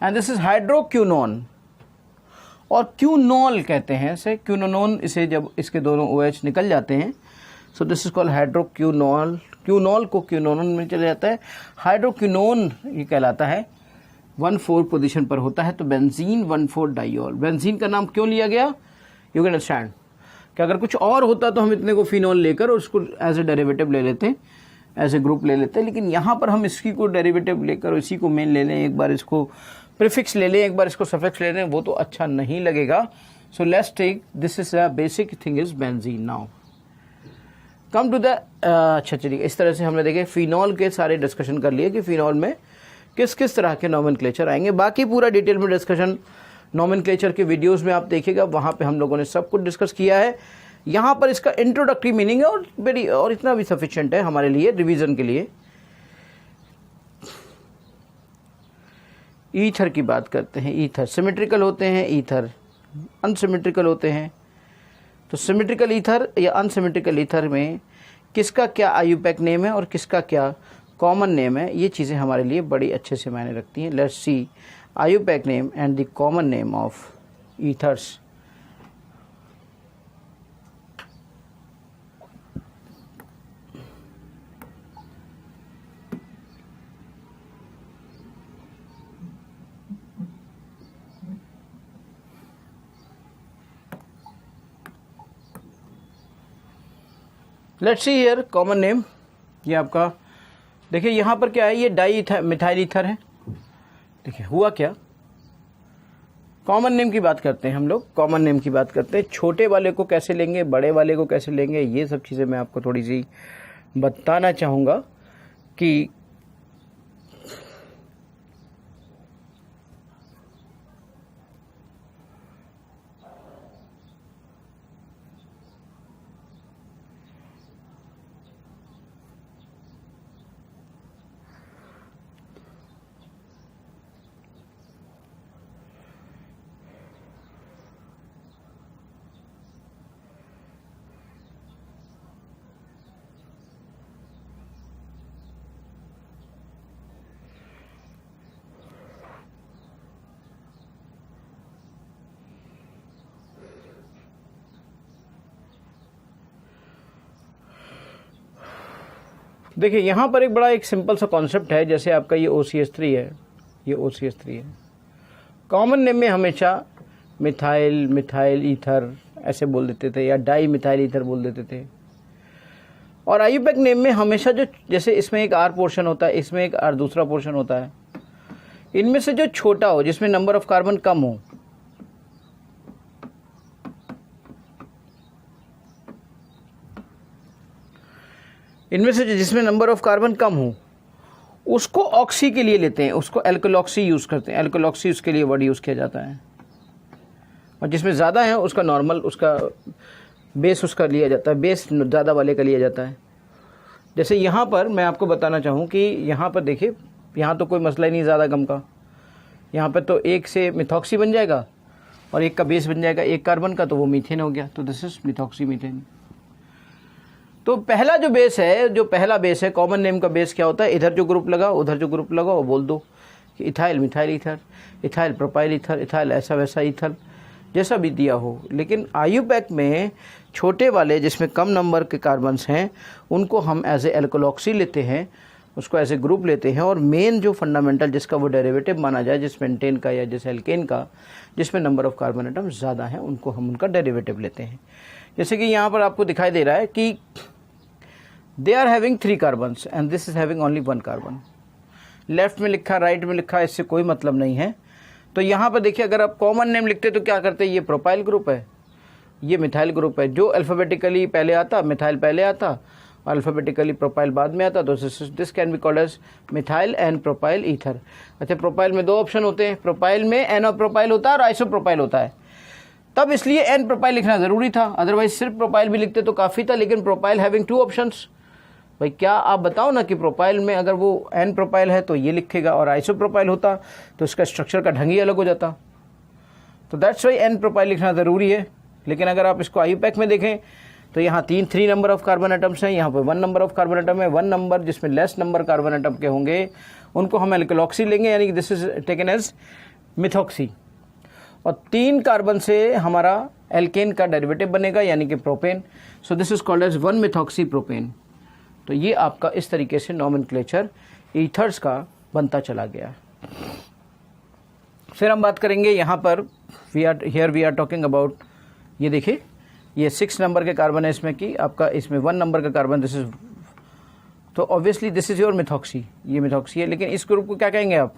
[SPEAKER 1] and this is hydroquinone और quinol कहते हैं इसे, क्यूनोन इसे जब इसके दोनों OH निकल जाते हैं सो दिस इज कॉल्ड हाइड्रोक्यूनोल। क्यूनोल को क्यूनोन में चले जाता है, हाइड्रोक्यूनोन ये कहलाता है 1,4 पोजीशन पर होता है। तो बेंजीन 1,4 डाइऑल, बेंजीन का नाम क्यों लिया गया, यू कैन अंडरस्टैंड कि अगर कुछ और होता तो हम इतने को फिनोल लेकर उसको एज ए डेरिवेटिव ले लेते, एज ए ग्रुप ले लेते, लेकिन यहाँ पर हम इसकी को डेरिवेटिव लेकर इसी को मेन ले लें, एक बार इसको प्रीफिक्स ले लें, एक बार इसको सफिक्स ले लें, वो तो अच्छा नहीं लगेगा। So let's take this is a basic thing is benzene. Now come to the अच्छा चलिए, इस तरह से हमने देखे फिनॉल के सारे डिस्कशन कर लिए कि फिनॉल में किस किस तरह के नॉमेनक्लेचर आएंगे। बाकी पूरा डिटेल में डिस्कशन नॉमेनक्लेचर के वीडियोस में आप देखिएगा, वहाँ पे हम लोगों ने सब कुछ डिस्कस किया है। यहाँ पर इसका इंट्रोडक्टरी मीनिंग है और वेरी और इतना भी सफिशिएंट है हमारे लिए रिवीजन के लिए। ईथर की बात करते हैं। ईथर सिमेट्रिकल होते हैं, ईथर अनसिमेट्रिकल होते हैं। तो सिमेट्रिकल ईथर या अनसिमेट्रिकल ईथर में किसका क्या आईयूपैक नेम है और किसका क्या कॉमन नेम है, ये चीज़ें हमारे लिए बड़ी अच्छे से मायने रखती हैं। Let's see IUPAC name and the common name of ethers. Let's see here common name, ये आपका देखिए यहाँ पर क्या है, ये डाई मिथाइल ईथर है। देखिए हुआ क्या, कॉमन नेम की बात करते हैं हम लोग, कॉमन नेम की बात करते हैं। छोटे वाले को कैसे लेंगे, बड़े वाले को कैसे लेंगे, ये सब चीज़ें मैं आपको थोड़ी सी बताना चाहूँगा कि देखिए यहाँ पर एक बड़ा एक सिंपल सा कॉन्सेप्ट है। जैसे आपका ये OCH3 है, ये OCH3 है। कॉमन नेम में हमेशा मिथाइल, मिथाइल ईथर ऐसे बोल देते थे या डाई मिथाइल ईथर बोल देते थे। और आईयूपैक नेम में हमेशा जो जैसे इसमें एक R पोर्शन होता है, इसमें एक R दूसरा पोर्शन होता है, इनमें से जो छोटा हो, जिसमें नंबर ऑफ कार्बन कम हो, इनमें से जिसमें नंबर ऑफ कार्बन कम हो उसको ऑक्सी के लिए लेते हैं, उसको एल्कोलॉक्सी यूज़ करते हैं। एल्कोलॉक्सी उसके लिए वर्ड यूज़ किया जाता है। और जिसमें ज़्यादा है उसका नॉर्मल, उसका बेस उसका लिया जाता है, बेस ज़्यादा वाले का लिया जाता है। जैसे यहाँ पर मैं आपको बताना चाहूँ कि यहाँ पर देखिए, यहाँ तो कोई मसला ही नहीं ज़्यादा कम का। यहाँ पर तो एक से मिथॉक्सी बन जाएगा और एक का बेस बन जाएगा एक कार्बन का, तो वो मीथेन हो गया। तो दिस इज मिथॉक्सी मीथेन। तो पहला जो बेस है, जो पहला बेस है कॉमन नेम का बेस क्या होता है, इधर जो ग्रुप लगा उधर जो ग्रुप लगा वो बोल दो कि ethyl methyl ether, ethyl propyl ether, ethyl ऐसा वैसा ईथर, जैसा भी दिया हो। लेकिन आईयूपैक में छोटे वाले जिसमें कम नंबर के कार्बन्स हैं उनको हम एज ए एल्कोलॉक्सी लेते हैं, उसको एज ए ग्रुप लेते हैं। और मेन जो फंडामेंटल जिसका वो डेरिवेटिव माना जाए, जिस पेंटेन का या जिस एल्केन का जिसमें नंबर ऑफ कार्बन एटम ज़्यादा है, उनको हम उनका डेरिवेटिव लेते हैं। जैसे कि यहाँ पर आपको दिखाई दे रहा है कि they are having 3 carbons and this is having only 1 carbon. Left में लिखा, राइट में लिखा, इससे कोई मतलब नहीं है। तो यहाँ पर देखिए, अगर आप कॉमन नेम लिखते तो क्या करते, ये प्रोपाइल ग्रुप है, ये मिथाइल ग्रुप है। जो अल्फ़ाबेटिकली पहले आता, मिथाइल पहले आता, और अल्फ़ाबेटिकली प्रोपाइल बाद में आता, तो this can be called as methyl and propyl ether. अच्छा, प्रोपाइल में 2 ऑप्शन होते हैं, प्रोपाइल में एन प्रोपाइल होता है और आइसोप्रोपाइल होता है। तब इसलिए एन प्रोपाइल लिखना ज़रूरी था, अदरवाइज सिर्फ प्रोपाइल भी लिखते तो काफ़ी था। लेकिन प्रोपाइल हैविंग 2 ऑप्शंस, भाई क्या आप बताओ ना कि प्रोपाइल में अगर वो एन प्रोपाइल है तो ये लिखेगा, और आइसो प्रोपाइल होता तो इसका स्ट्रक्चर का ढंग ही अलग हो जाता। तो दैट्स वाई एन प्रोपाइल लिखना ज़रूरी है। लेकिन अगर आप इसको आईयूपैक में देखें तो यहाँ 3 नंबर ऑफ कार्बन एटम्स हैं, यहाँ पे 1 नंबर ऑफ कार्बन एटम है। 1 नंबर जिसमें लेस नंबर कार्बन एटम के होंगे उनको हम एल्कोलॉक्सी लेंगे, यानी कि this is taken as methoxy. और 3 कार्बन से हमारा एल्केन का डेरिवेटिव बनेगा यानी कि propane. So this is called as 1 methoxy propane. तो ये आपका इस तरीके से नॉमेनक्लेचर ईथर्स का बनता चला गया। फिर हम बात करेंगे यहाँ पर वी आर टॉकिंग अबाउट, ये देखिए ये 6 नंबर के कार्बन है इसमें कि आपका इसमें 1 नंबर का कार्बन, दिस इज, तो obviously this is your methoxy, ये मिथॉक्सी है। लेकिन इस ग्रुप को क्या कहेंगे आप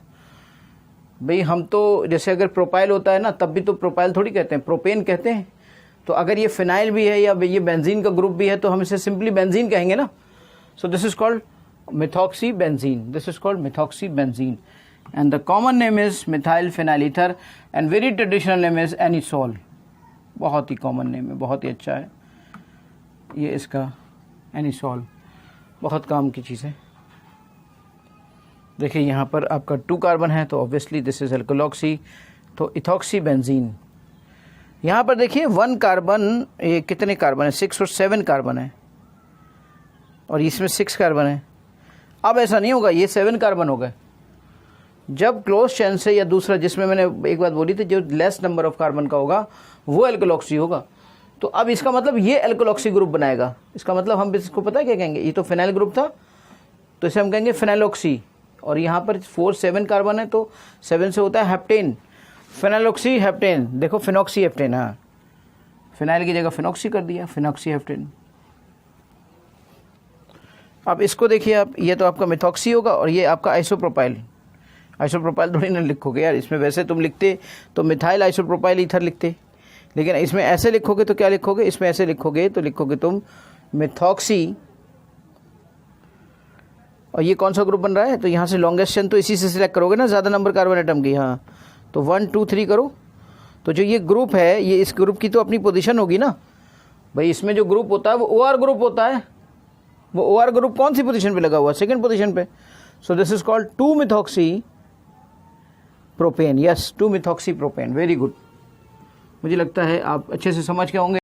[SPEAKER 1] भाई? हम तो जैसे अगर प्रोपाइल होता है ना तब भी तो प्रोपाइल थोड़ी कहते हैं, प्रोपेन कहते हैं। तो अगर ये फिनाइल भी है या ये बेंजीन का ग्रुप भी है तो हम इसे सिंपली बेंजीन कहेंगे ना। सो this is called methoxy benzene, this is called methoxy benzene and the common name is methyl phenyl ether and very traditional name is anisole. बहुत ही कॉमन नेम है, बहुत ही अच्छा है ये इसका एनिसोल, बहुत काम की चीज़ है। देखिए यहाँ पर आपका 2 कार्बन है तो ऑब्वियसली दिस इज एल्कोलॉक्सी, तो इथॉक्सी बेंजीन। यहाँ पर देखिए 1 कार्बन, ये कितने कार्बन है? 6 और 7 कार्बन है और इसमें 6 कार्बन है। अब ऐसा नहीं होगा, ये 7 कार्बन हो गए। जब क्लोज चेन से या दूसरा, जिसमें मैंने एक बात बोली थी, जो लेस नंबर ऑफ कार्बन का होगा वो एल्कोलॉक्सी होगा। तो अब इसका मतलब ये एल्कोलॉक्सी ग्रुप बनाएगा। इसका मतलब हम इसको पता है क्या कहेंगे? ये तो फिनाइल ग्रुप था तो इसे हम कहेंगे फिनाइलॉक्सी। और यहाँ पर 4-7 कार्बन है तो 7 से होता है हेप्टेन, फिनाइलॉक्सी हेप्टेन। देखो फिनॉक्सी हेप्टेन, हाँ फिनाइल की जगह फिनॉक्सी कर दिया, फिनॉक्सी हेप्टेन। अब इसको देखिए आप, ये तो आपका मिथॉक्सी होगा और ये आपका आइसोप्रोपाइल। आइसोप्रोपाइल थोड़ी ना लिखोगे यार, इसमें वैसे तुम लिखते तो मिथाइल आइसोप्रोपाइल ईथर लिखते, लेकिन इसमें ऐसे लिखोगे तो क्या लिखोगे? इसमें ऐसे लिखोगे तो लिखोगे तुम मिथॉक्सी। और ये कौन सा ग्रुप बन रहा है? तो यहाँ से लॉन्गेस्ट चेन तो इसी से सिलेक्ट करोगे ना, ज़्यादा नंबर कार्बन एटम की। हाँ तो 1 2 3 करो। तो जो ये ग्रुप है, ये इस ग्रुप की तो अपनी पोजीशन होगी ना भाई। इसमें जो ग्रुप होता है वो OR ग्रुप होता है। वो OR ग्रुप कौन सी पोजीशन पे लगा हुआ? सेकंड पोजीशन पे। सो this is called 2 methoxy propane. Yes, 2 methoxy propane. Very good, मुझे लगता है आप अच्छे से समझ के होंगे।